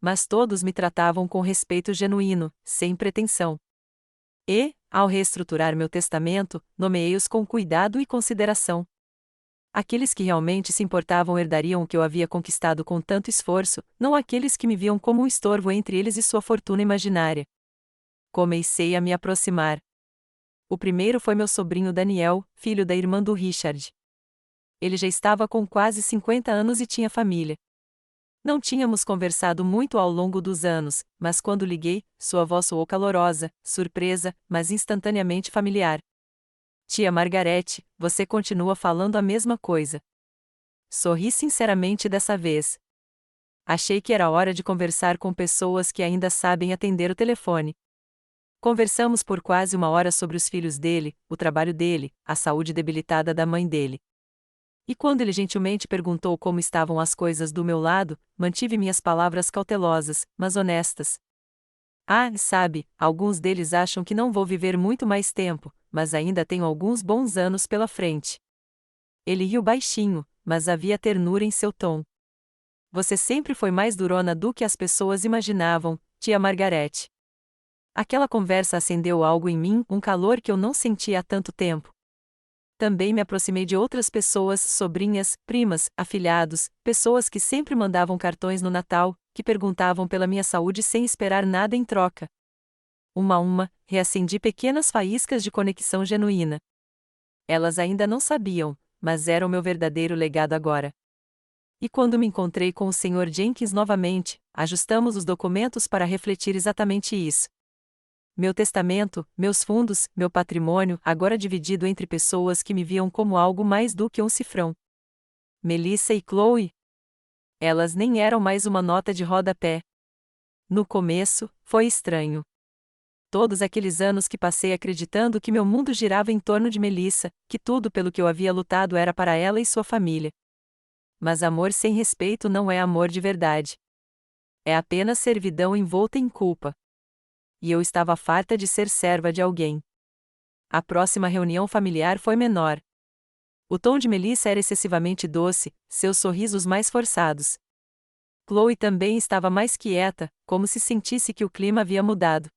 Mas todos me tratavam com respeito genuíno, sem pretensão. E, ao reestruturar meu testamento, nomeei-os com cuidado e consideração. Aqueles que realmente se importavam herdariam o que eu havia conquistado com tanto esforço, não aqueles que me viam como um estorvo entre eles e sua fortuna imaginária. Comecei a me aproximar. O primeiro foi meu sobrinho Daniel, filho da irmã do Richard. Ele já estava com quase 50 anos e tinha família. Não tínhamos conversado muito ao longo dos anos, mas quando liguei, sua voz soou calorosa, surpresa, mas instantaneamente familiar. Tia Margarete, você continua falando a mesma coisa. Sorri sinceramente dessa vez. Achei que era hora de conversar com pessoas que ainda sabem atender o telefone. Conversamos por quase uma hora sobre os filhos dele, o trabalho dele, a saúde debilitada da mãe dele. E quando ele gentilmente perguntou como estavam as coisas do meu lado, mantive minhas palavras cautelosas, mas honestas. Ah, sabe, alguns deles acham que não vou viver muito mais tempo, mas ainda tenho alguns bons anos pela frente. Ele riu baixinho, mas havia ternura em seu tom. Você sempre foi mais durona do que as pessoas imaginavam, tia Margarete. Aquela conversa acendeu algo em mim, um calor que eu não sentia há tanto tempo. Também me aproximei de outras pessoas, sobrinhas, primas, afilhados, pessoas que sempre mandavam cartões no Natal, que perguntavam pela minha saúde sem esperar nada em troca. Uma a uma, reacendi pequenas faíscas de conexão genuína. Elas ainda não sabiam, mas era o meu verdadeiro legado agora. E quando me encontrei com o Sr. Jenkins novamente, ajustamos os documentos para refletir exatamente isso. Meu testamento, meus fundos, meu patrimônio, agora dividido entre pessoas que me viam como algo mais do que um cifrão. Melissa e Chloe? Elas nem eram mais uma nota de rodapé. No começo, foi estranho. Todos aqueles anos que passei acreditando que meu mundo girava em torno de Melissa, que tudo pelo que eu havia lutado era para ela e sua família. Mas amor sem respeito não é amor de verdade. É apenas servidão envolta em culpa. E eu estava farta de ser serva de alguém. A próxima reunião familiar foi menor. O tom de Melissa era excessivamente doce, seus sorrisos mais forçados. Chloe também estava mais quieta, como se sentisse que o clima havia mudado.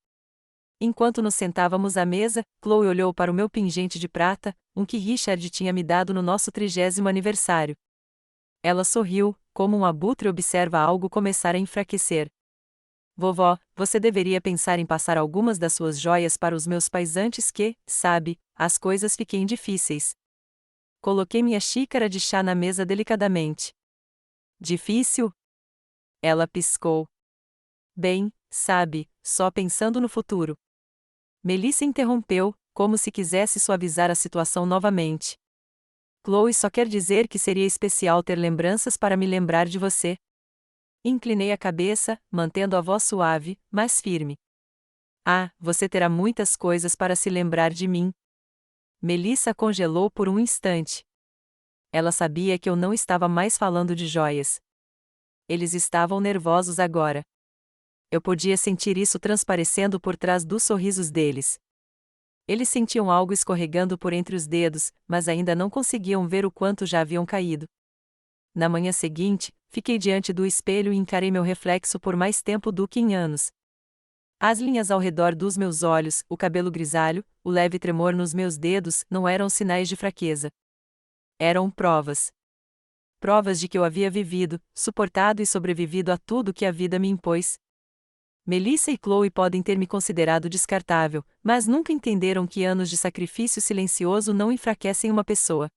Enquanto nos sentávamos à mesa, Chloe olhou para o meu pingente de prata, um que Richard tinha me dado no nosso 30º aniversário. Ela sorriu, como um abutre observa algo começar a enfraquecer. Vovó, você deveria pensar em passar algumas das suas joias para os meus pais antes que, sabe, as coisas fiquem difíceis. Coloquei minha xícara de chá na mesa delicadamente. Difícil? Ela piscou. Bem, sabe, só pensando no futuro. Melissa interrompeu, como se quisesse suavizar a situação novamente. Chloe só quer dizer que seria especial ter lembranças para me lembrar de você. Inclinei a cabeça, mantendo a voz suave, mas firme. Ah, você terá muitas coisas para se lembrar de mim. Melissa congelou por um instante. Ela sabia que eu não estava mais falando de joias. Eles estavam nervosos agora. Eu podia sentir isso transparecendo por trás dos sorrisos deles. Eles sentiam algo escorregando por entre os dedos, mas ainda não conseguiam ver o quanto já haviam caído. Na manhã seguinte, fiquei diante do espelho e encarei meu reflexo por mais tempo do que em anos. As linhas ao redor dos meus olhos, o cabelo grisalho, o leve tremor nos meus dedos não eram sinais de fraqueza. Eram provas. Provas de que eu havia vivido, suportado e sobrevivido a tudo que a vida me impôs. Melissa e Chloe podem ter me considerado descartável, mas nunca entenderam que anos de sacrifício silencioso não enfraquecem uma pessoa.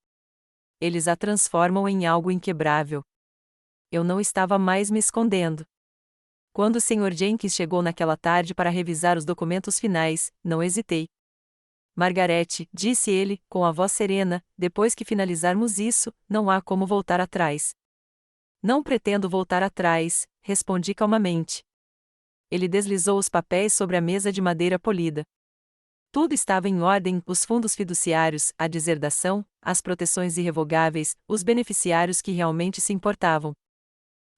Eles a transformam em algo inquebrável. Eu não estava mais me escondendo. Quando o Sr. Jenkins chegou naquela tarde para revisar os documentos finais, não hesitei. Margarete, disse ele, com a voz serena, depois que finalizarmos isso, não há como voltar atrás. Não pretendo voltar atrás, respondi calmamente. Ele deslizou os papéis sobre a mesa de madeira polida. Tudo estava em ordem, os fundos fiduciários, a deserdação, as proteções irrevogáveis, os beneficiários que realmente se importavam.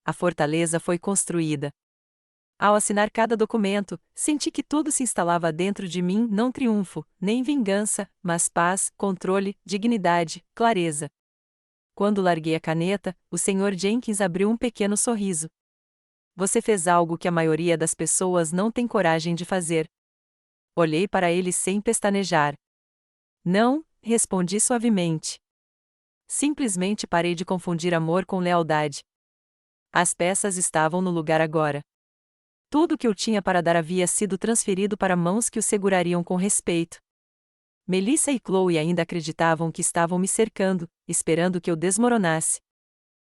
A fortaleza foi construída. Ao assinar cada documento, senti que tudo se instalava dentro de mim, não triunfo, nem vingança, mas paz, controle, dignidade, clareza. Quando larguei a caneta, o Sr. Jenkins abriu um pequeno sorriso. Você fez algo que a maioria das pessoas não tem coragem de fazer. Olhei para ele sem pestanejar. Não, respondi suavemente. Simplesmente parei de confundir amor com lealdade. As peças estavam no lugar agora. Tudo que eu tinha para dar havia sido transferido para mãos que o segurariam com respeito. Melissa e Chloe ainda acreditavam que estavam me cercando, esperando que eu desmoronasse.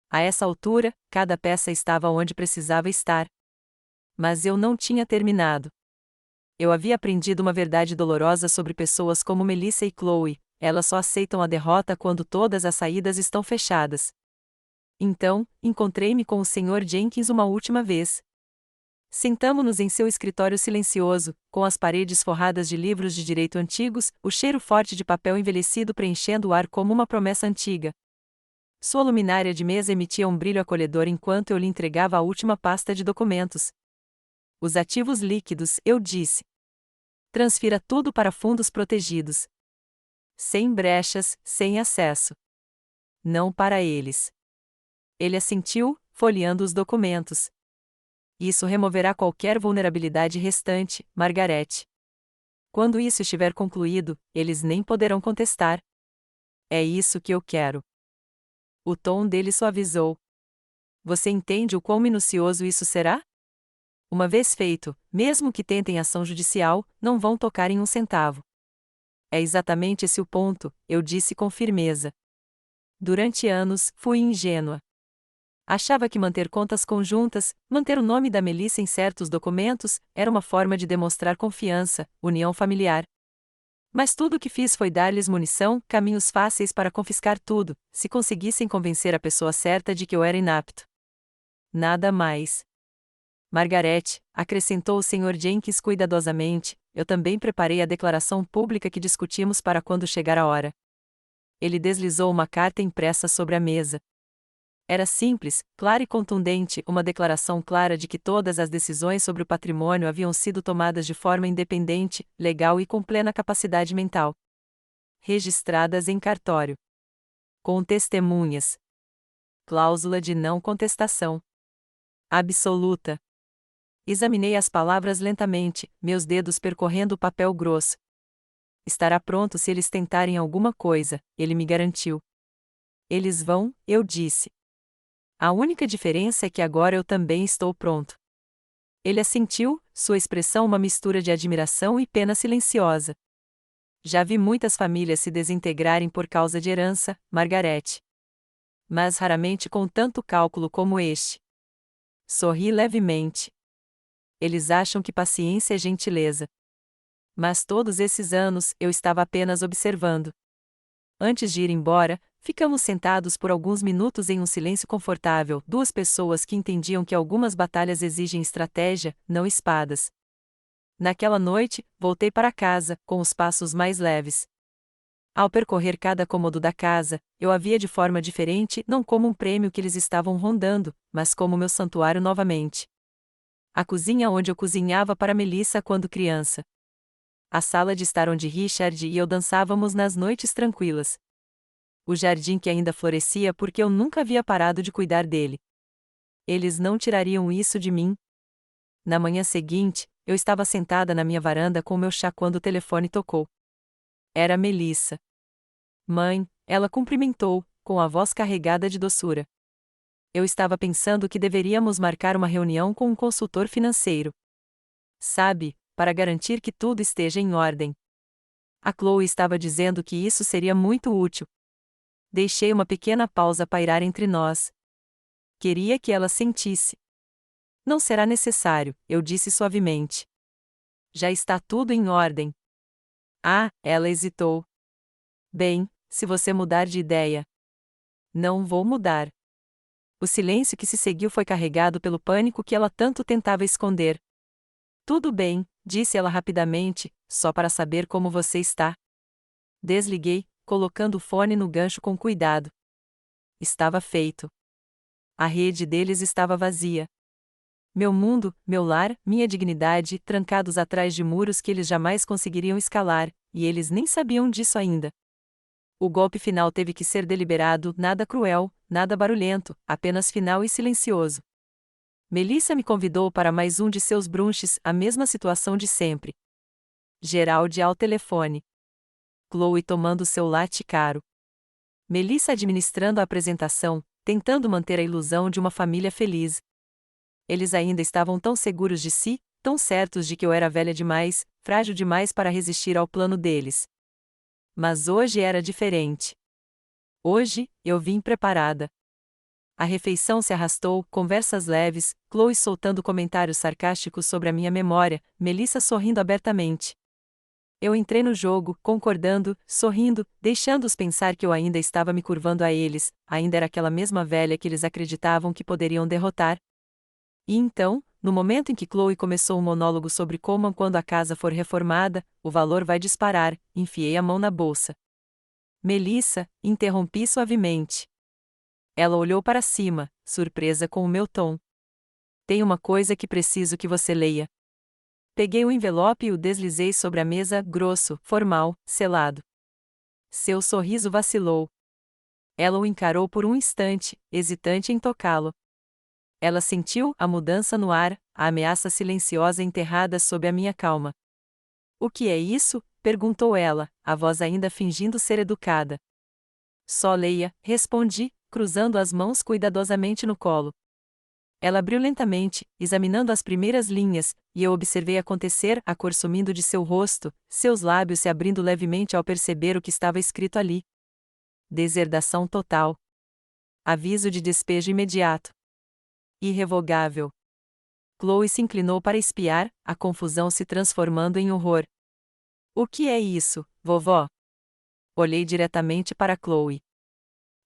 A essa altura, cada peça estava onde precisava estar. Mas eu não tinha terminado. Eu havia aprendido uma verdade dolorosa sobre pessoas como Melissa e Chloe: elas só aceitam a derrota quando todas as saídas estão fechadas. Então, encontrei-me com o Sr. Jenkins uma última vez. Sentamo-nos em seu escritório silencioso, com as paredes forradas de livros de direito antigos, o cheiro forte de papel envelhecido preenchendo o ar como uma promessa antiga. Sua luminária de mesa emitia um brilho acolhedor enquanto eu lhe entregava a última pasta de documentos. Os ativos líquidos, eu disse. Transfira tudo para fundos protegidos. Sem brechas, sem acesso. Não para eles. Ele assentiu, folheando os documentos. Isso removerá qualquer vulnerabilidade restante, Margarete. Quando isso estiver concluído, eles nem poderão contestar. É isso que eu quero. O tom dele suavizou. Você entende o quão minucioso isso será? Uma vez feito, mesmo que tentem ação judicial, não vão tocar em um centavo. É exatamente esse o ponto, eu disse com firmeza. Durante anos, fui ingênua. Achava que manter contas conjuntas, manter o nome da Melissa em certos documentos, era uma forma de demonstrar confiança, união familiar. Mas tudo o que fiz foi dar-lhes munição, caminhos fáceis para confiscar tudo, se conseguissem convencer a pessoa certa de que eu era inapto. Nada mais. Margarete, acrescentou o Sr. Jenkins cuidadosamente, eu também preparei a declaração pública que discutimos para quando chegar a hora. Ele deslizou uma carta impressa sobre a mesa. Era simples, clara e contundente, uma declaração clara de que todas as decisões sobre o patrimônio haviam sido tomadas de forma independente, legal e com plena capacidade mental. Registradas em cartório. Com testemunhas. Cláusula de não contestação. Absoluta. Examinei as palavras lentamente, meus dedos percorrendo o papel grosso. Estará pronto se eles tentarem alguma coisa, ele me garantiu. Eles vão, eu disse. A única diferença é que agora eu também estou pronto. Ele assentiu, sua expressão uma mistura de admiração e pena silenciosa. Já vi muitas famílias se desintegrarem por causa de herança, Margarete. Mas raramente com tanto cálculo como este. Sorri levemente. Eles acham que paciência é gentileza. Mas todos esses anos, eu estava apenas observando. Antes de ir embora, ficamos sentados por alguns minutos em um silêncio confortável, duas pessoas que entendiam que algumas batalhas exigem estratégia, não espadas. Naquela noite, voltei para casa, com os passos mais leves. Ao percorrer cada cômodo da casa, eu a via de forma diferente, não como um prêmio que eles estavam rondando, mas como meu santuário novamente. A cozinha onde eu cozinhava para Melissa quando criança. A sala de estar onde Richard e eu dançávamos nas noites tranquilas. O jardim que ainda florescia porque eu nunca havia parado de cuidar dele. Eles não tirariam isso de mim. Na manhã seguinte, eu estava sentada na minha varanda com meu chá quando o telefone tocou. Era Melissa. Mãe, ela cumprimentou, com a voz carregada de doçura. Eu estava pensando que deveríamos marcar uma reunião com um consultor financeiro. Sabe, para garantir que tudo esteja em ordem. A Chloe estava dizendo que isso seria muito útil. Deixei uma pequena pausa pairar entre nós. Queria que ela sentisse. Não será necessário, eu disse suavemente. Já está tudo em ordem. Ah, ela hesitou. Bem, se você mudar de ideia. Não vou mudar. O silêncio que se seguiu foi carregado pelo pânico que ela tanto tentava esconder. Tudo bem, disse ela rapidamente, só para saber como você está. Desliguei, colocando o fone no gancho com cuidado. Estava feito. A rede deles estava vazia. Meu mundo, meu lar, minha dignidade, trancados atrás de muros que eles jamais conseguiriam escalar, e eles nem sabiam disso ainda. O golpe final teve que ser deliberado, nada cruel, nada barulhento, apenas final e silencioso. Melissa me convidou para mais um de seus brunches, a mesma situação de sempre. Geraldi ao telefone. Chloe tomando seu latte caro. Melissa administrando a apresentação, tentando manter a ilusão de uma família feliz. Eles ainda estavam tão seguros de si, tão certos de que eu era velha demais, frágil demais para resistir ao plano deles. Mas hoje era diferente. Hoje, eu vim preparada. A refeição se arrastou, conversas leves, Chloe soltando comentários sarcásticos sobre a minha memória, Melissa sorrindo abertamente. Eu entrei no jogo, concordando, sorrindo, deixando-os pensar que eu ainda estava me curvando a eles, ainda era aquela mesma velha que eles acreditavam que poderiam derrotar. E então, no momento em que Chloe começou um monólogo sobre como quando a casa for reformada, o valor vai disparar, enfiei a mão na bolsa. Melissa, interrompi suavemente. Ela olhou para cima, surpresa com o meu tom. Tem uma coisa que preciso que você leia. Peguei o envelope e o deslizei sobre a mesa, grosso, formal, selado. Seu sorriso vacilou. Ela o encarou por um instante, hesitante em tocá-lo. Ela sentiu a mudança no ar, a ameaça silenciosa enterrada sob a minha calma. O que é isso? Perguntou ela, a voz ainda fingindo ser educada. Só leia, respondi, cruzando as mãos cuidadosamente no colo. Ela abriu lentamente, examinando as primeiras linhas, e eu observei acontecer a cor sumindo de seu rosto, seus lábios se abrindo levemente ao perceber o que estava escrito ali. Deserdação total. Aviso de despejo imediato. Irrevogável. Chloe se inclinou para espiar, a confusão se transformando em horror. O que é isso, vovó? Olhei diretamente para Chloe.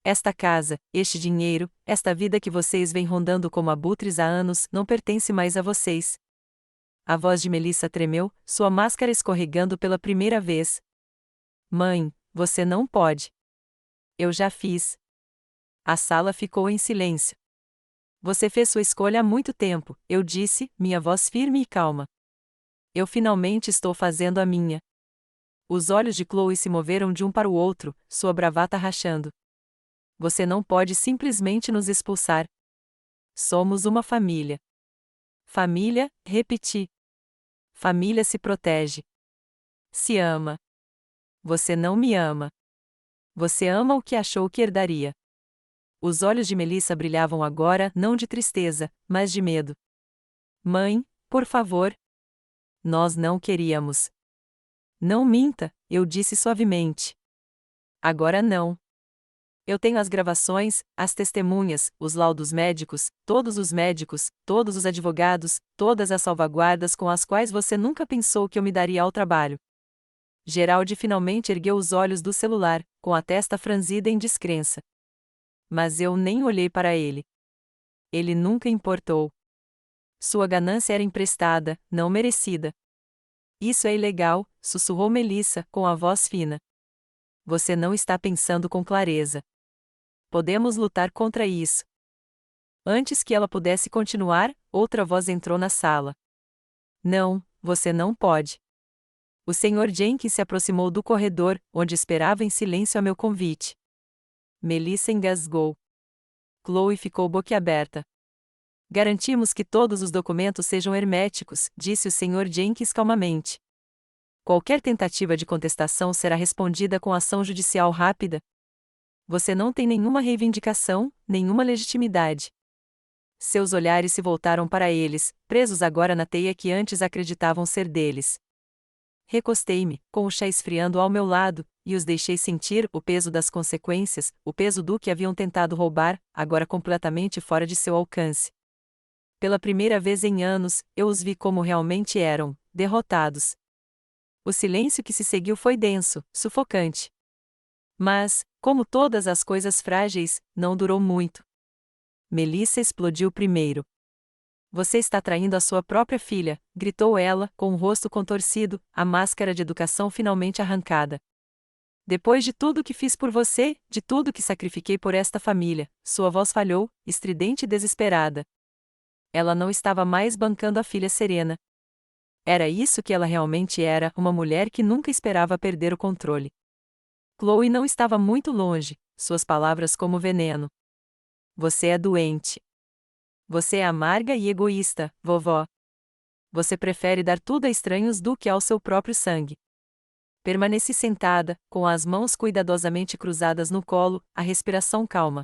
Esta casa, este dinheiro, esta vida que vocês vêm rondando como abutres há anos, não pertence mais a vocês. A voz de Melissa tremeu, sua máscara escorregando pela primeira vez. Mãe, você não pode. Eu já fiz. A sala ficou em silêncio. Você fez sua escolha há muito tempo, eu disse, minha voz firme e calma. Eu finalmente estou fazendo a minha. Os olhos de Chloe se moveram de um para o outro, sua bravata rachando. Você não pode simplesmente nos expulsar. Somos uma família. Família, repeti. Família se protege. Se ama. Você não me ama. Você ama o que achou que herdaria. Os olhos de Melissa brilhavam agora, não de tristeza, mas de medo. Mãe, por favor. Nós não queríamos. Não minta, eu disse suavemente. Agora não. Eu tenho as gravações, as testemunhas, os laudos médicos, todos os advogados, todas as salvaguardas com as quais você nunca pensou que eu me daria ao trabalho. Geraldi finalmente ergueu os olhos do celular, com a testa franzida em descrença. Mas eu nem olhei para ele. Ele nunca importou. Sua ganância era emprestada, não merecida. Isso é ilegal, sussurrou Melissa, com a voz fina. Você não está pensando com clareza. Podemos lutar contra isso. Antes que ela pudesse continuar, outra voz entrou na sala. Não, você não pode. O Sr. Jenkins se aproximou do corredor, onde esperava em silêncio a meu convite. Melissa engasgou. Chloe ficou boquiaberta. Garantimos que todos os documentos sejam herméticos, disse o Sr. Jenkins calmamente. Qualquer tentativa de contestação será respondida com ação judicial rápida. Você não tem nenhuma reivindicação, nenhuma legitimidade. Seus olhares se voltaram para eles, presos agora na teia que antes acreditavam ser deles. Recostei-me, com o chá esfriando ao meu lado, e os deixei sentir o peso das consequências, o peso do que haviam tentado roubar, agora completamente fora de seu alcance. Pela primeira vez em anos, eu os vi como realmente eram, derrotados. O silêncio que se seguiu foi denso, sufocante. Mas, como todas as coisas frágeis, não durou muito. Melissa explodiu primeiro. Você está traindo a sua própria filha, gritou ela, com o rosto contorcido, a máscara de educação finalmente arrancada. Depois de tudo que fiz por você, de tudo que sacrifiquei por esta família, sua voz falhou, estridente e desesperada. Ela não estava mais bancando a filha serena. Era isso que ela realmente era, uma mulher que nunca esperava perder o controle. Chloe não estava muito longe, suas palavras como veneno. Você é doente. Você é amarga e egoísta, vovó. Você prefere dar tudo a estranhos do que ao seu próprio sangue. Permaneci sentada, com as mãos cuidadosamente cruzadas no colo, a respiração calma.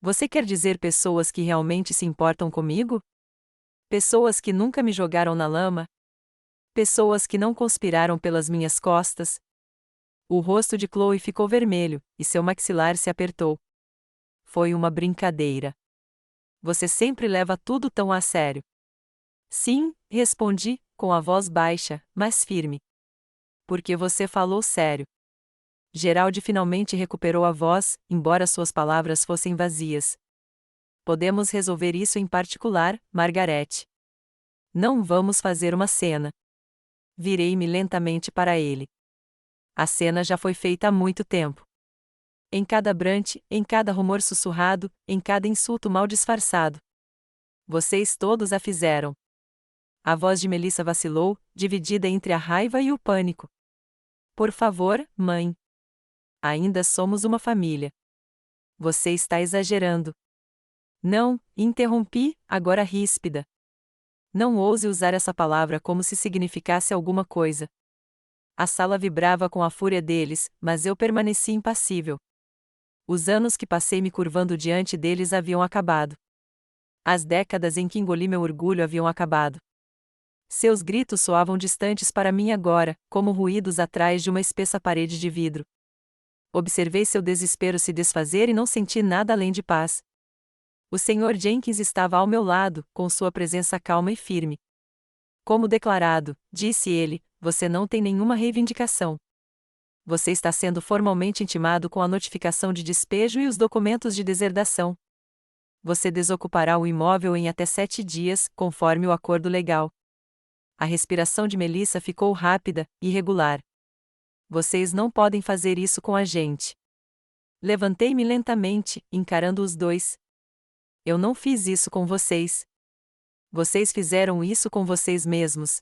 Você quer dizer pessoas que realmente se importam comigo? Pessoas que nunca me jogaram na lama? Pessoas que não conspiraram pelas minhas costas? O rosto de Chloe ficou vermelho, e seu maxilar se apertou. Foi uma brincadeira. Você sempre leva tudo tão a sério. Sim, respondi, com a voz baixa, mas firme. Porque você falou sério. Gerald finalmente recuperou a voz, embora suas palavras fossem vazias. Podemos resolver isso em particular, Margaret. Não vamos fazer uma cena. Virei-me lentamente para ele. A cena já foi feita há muito tempo. Em cada brante, em cada rumor sussurrado, em cada insulto mal disfarçado. Vocês todos a fizeram. A voz de Melissa vacilou, dividida entre a raiva e o pânico. Por favor, mãe. Ainda somos uma família. Você está exagerando. Não, interrompi, agora ríspida. Não ouse usar essa palavra como se significasse alguma coisa. A sala vibrava com a fúria deles, mas eu permaneci impassível. Os anos que passei me curvando diante deles haviam acabado. As décadas em que engoli meu orgulho haviam acabado. Seus gritos soavam distantes para mim agora, como ruídos atrás de uma espessa parede de vidro. Observei seu desespero se desfazer e não senti nada além de paz. O Sr. Jenkins estava ao meu lado, com sua presença calma e firme. Como declarado, disse ele, você não tem nenhuma reivindicação. Você está sendo formalmente intimado com a notificação de despejo e os documentos de deserdação. Você desocupará o imóvel em até 7 dias, conforme o acordo legal. A respiração de Melissa ficou rápida, irregular. Vocês não podem fazer isso com a gente. Levantei-me lentamente, encarando os dois. Eu não fiz isso com vocês. Vocês fizeram isso com vocês mesmos.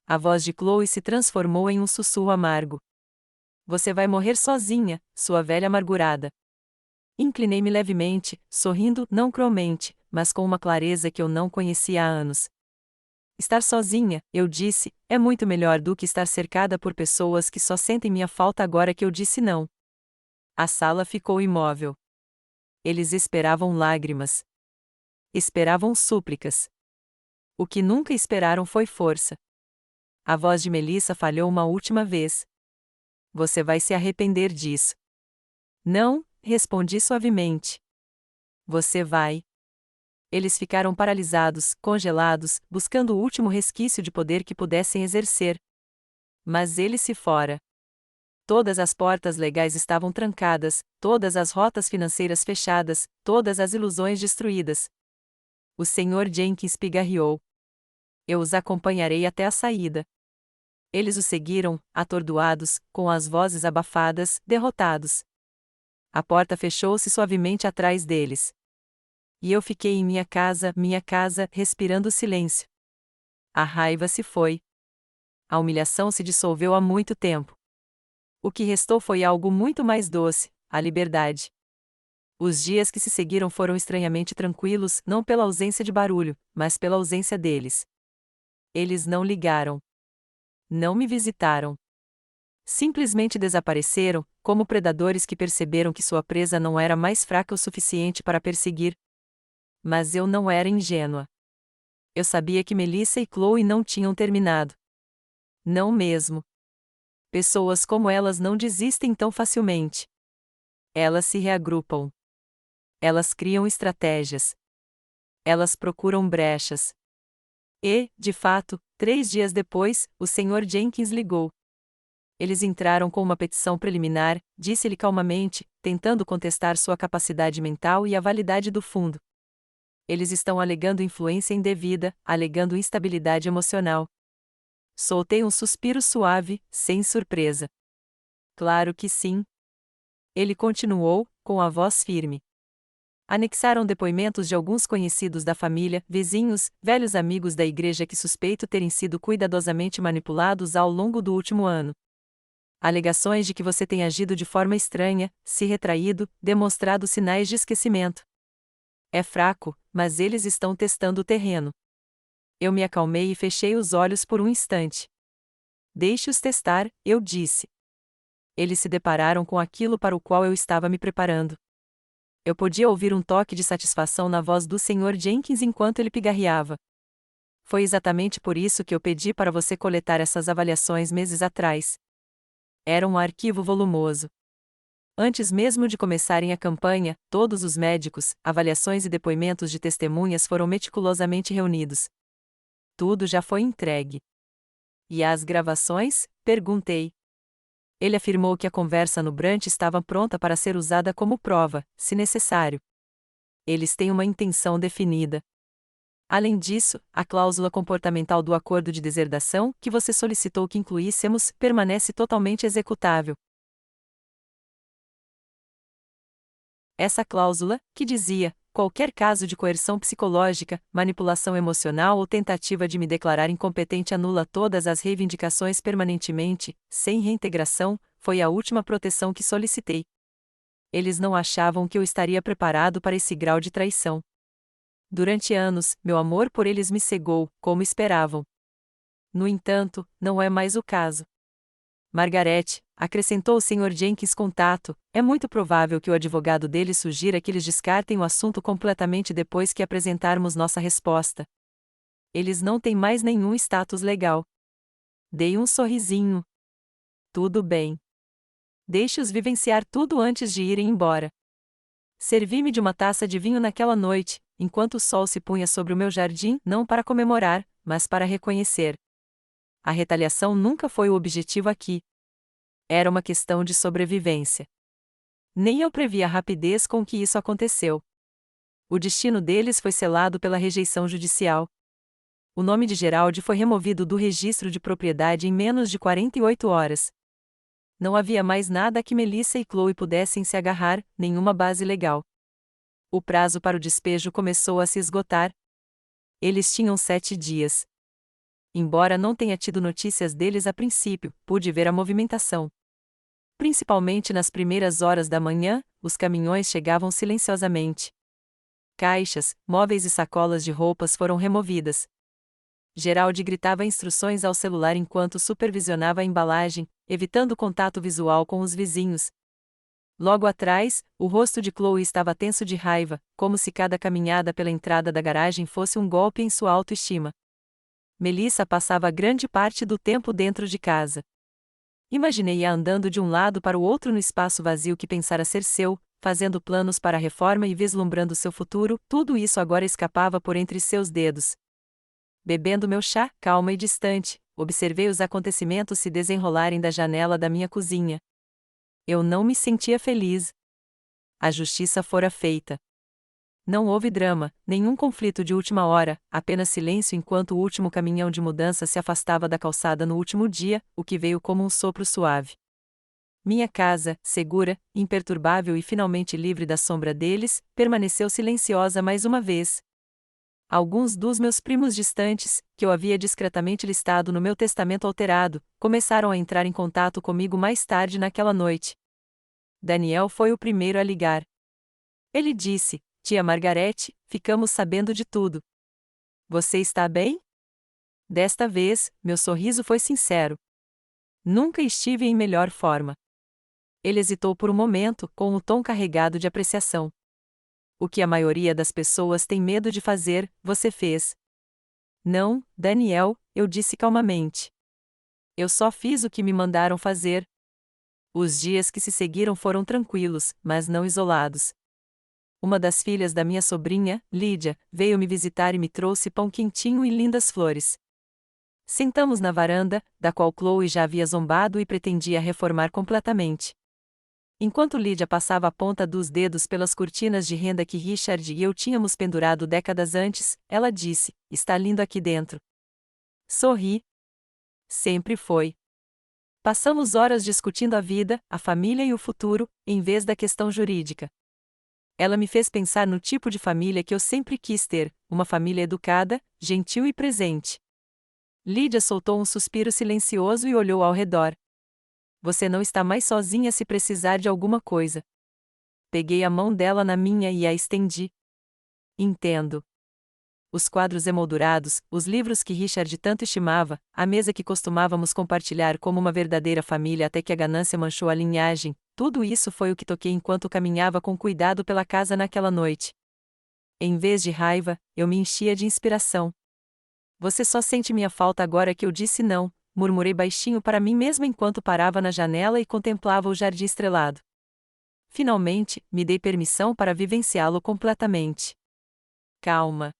A voz de Chloe se transformou em um sussurro amargo. Você vai morrer sozinha, sua velha amargurada. Inclinei-me levemente, sorrindo, não cruelmente, mas com uma clareza que eu não conhecia há anos. Estar sozinha, eu disse, é muito melhor do que estar cercada por pessoas que só sentem minha falta agora que eu disse não. A sala ficou imóvel. Eles esperavam lágrimas. Esperavam súplicas. O que nunca esperaram foi força. A voz de Melissa falhou uma última vez. Você vai se arrepender disso. Não, respondi suavemente. Você vai. Eles ficaram paralisados, congelados, buscando o último resquício de poder que pudessem exercer. Mas ele se fora. Todas as portas legais estavam trancadas, todas as rotas financeiras fechadas, todas as ilusões destruídas. O Sr. Jenkins pigarreou. Eu os acompanharei até a saída. Eles o seguiram, atordoados, com as vozes abafadas, derrotados. A porta fechou-se suavemente atrás deles. E eu fiquei em minha casa, respirando silêncio. A raiva se foi. A humilhação se dissolveu há muito tempo. O que restou foi algo muito mais doce, a liberdade. Os dias que se seguiram foram estranhamente tranquilos, não pela ausência de barulho, mas pela ausência deles. Eles não ligaram. Não me visitaram. Simplesmente desapareceram, como predadores que perceberam que sua presa não era mais fraca o suficiente para perseguir. Mas eu não era ingênua. Eu sabia que Melissa e Chloe não tinham terminado. Não mesmo. Pessoas como elas não desistem tão facilmente. Elas se reagrupam. Elas criam estratégias. Elas procuram brechas. E, de fato, 3 dias depois, o Sr. Jenkins ligou. Eles entraram com uma petição preliminar, disse-lhe calmamente, tentando contestar sua capacidade mental e a validade do fundo. Eles estão alegando influência indevida, alegando instabilidade emocional. Soltei um suspiro suave, sem surpresa. Claro que sim. Ele continuou, com a voz firme. Anexaram depoimentos de alguns conhecidos da família, vizinhos, velhos amigos da igreja que suspeito terem sido cuidadosamente manipulados ao longo do último ano. Alegações de que você tem agido de forma estranha, se retraído, demonstrado sinais de esquecimento. É fraco, mas eles estão testando o terreno. Eu me acalmei e fechei os olhos por um instante. Deixe-os testar, eu disse. Eles se depararam com aquilo para o qual eu estava me preparando. Eu podia ouvir um toque de satisfação na voz do Sr. Jenkins enquanto ele pigarreava. Foi exatamente por isso que eu pedi para você coletar essas avaliações meses atrás. Era um arquivo volumoso. Antes mesmo de começarem a campanha, todos os médicos, avaliações e depoimentos de testemunhas foram meticulosamente reunidos. Tudo já foi entregue. E as gravações? Perguntei. Ele afirmou que a conversa no Brant estava pronta para ser usada como prova, se necessário. Eles têm uma intenção definida. Além disso, a cláusula comportamental do acordo de deserdação, que você solicitou que incluíssemos, permanece totalmente executável. Essa cláusula, que dizia: qualquer caso de coerção psicológica, manipulação emocional ou tentativa de me declarar incompetente anula todas as reivindicações permanentemente, sem reintegração, foi a última proteção que solicitei. Eles não achavam que eu estaria preparado para esse grau de traição. Durante anos, meu amor por eles me cegou, como esperavam. No entanto, não é mais o caso. Margaret, acrescentou o Sr. Jenkins com tato, é muito provável que o advogado deles sugira que eles descartem o assunto completamente depois que apresentarmos nossa resposta. Eles não têm mais nenhum status legal. Dei um sorrisinho. Tudo bem. Deixe-os vivenciar tudo antes de irem embora. Servi-me de uma taça de vinho naquela noite, enquanto o sol se punha sobre o meu jardim, não para comemorar, mas para reconhecer. A retaliação nunca foi o objetivo aqui. Era uma questão de sobrevivência. Nem eu previ a rapidez com que isso aconteceu. O destino deles foi selado pela rejeição judicial. O nome de Gerald foi removido do registro de propriedade em menos de 48 horas. Não havia mais nada a que Melissa e Chloe pudessem se agarrar, nenhuma base legal. O prazo para o despejo começou a se esgotar. Eles tinham 7 dias. Embora não tenha tido notícias deles a princípio, pude ver a movimentação. Principalmente nas primeiras horas da manhã, os caminhões chegavam silenciosamente. Caixas, móveis e sacolas de roupas foram removidas. Gerald gritava instruções ao celular enquanto supervisionava a embalagem, evitando contato visual com os vizinhos. Logo atrás, o rosto de Chloe estava tenso de raiva, como se cada caminhada pela entrada da garagem fosse um golpe em sua autoestima. Melissa passava grande parte do tempo dentro de casa. Imaginei-a andando de um lado para o outro no espaço vazio que pensara ser seu, fazendo planos para a reforma e vislumbrando seu futuro, tudo isso agora escapava por entre seus dedos. Bebendo meu chá, calma e distante, observei os acontecimentos se desenrolarem da janela da minha cozinha. Eu não me sentia feliz. A justiça fora feita. Não houve drama, nenhum conflito de última hora, apenas silêncio enquanto o último caminhão de mudança se afastava da calçada no último dia, o que veio como um sopro suave. Minha casa, segura, imperturbável e finalmente livre da sombra deles, permaneceu silenciosa mais uma vez. Alguns dos meus primos distantes, que eu havia discretamente listado no meu testamento alterado, começaram a entrar em contato comigo mais tarde naquela noite. Daniel foi o primeiro a ligar. Ele disse: Tia Margaret, ficamos sabendo de tudo. Você está bem? Desta vez, meu sorriso foi sincero. Nunca estive em melhor forma. Ele hesitou por um momento, com o tom carregado de apreciação. O que a maioria das pessoas tem medo de fazer, você fez. Não, Daniel, eu disse calmamente. Eu só fiz o que me mandaram fazer. Os dias que se seguiram foram tranquilos, mas não isolados. Uma das filhas da minha sobrinha, Lídia, veio me visitar e me trouxe pão quentinho e lindas flores. Sentamos na varanda, da qual Chloe já havia zombado e pretendia reformar completamente. Enquanto Lídia passava a ponta dos dedos pelas cortinas de renda que Richard e eu tínhamos pendurado décadas antes, ela disse: Está lindo aqui dentro. Sorri. Sempre foi. Passamos horas discutindo a vida, a família e o futuro, em vez da questão jurídica. Ela me fez pensar no tipo de família que eu sempre quis ter, uma família educada, gentil e presente. Lídia soltou um suspiro silencioso e olhou ao redor. Você não está mais sozinha se precisar de alguma coisa. Peguei a mão dela na minha e a estendi. Entendo. Os quadros emoldurados, os livros que Richard tanto estimava, a mesa que costumávamos compartilhar como uma verdadeira família até que a ganância manchou a linhagem, tudo isso foi o que toquei enquanto caminhava com cuidado pela casa naquela noite. Em vez de raiva, eu me enchia de inspiração. Você só sente minha falta agora que eu disse não, murmurei baixinho para mim mesma enquanto parava na janela e contemplava o jardim estrelado. Finalmente, me dei permissão para vivenciá-lo completamente. Calma.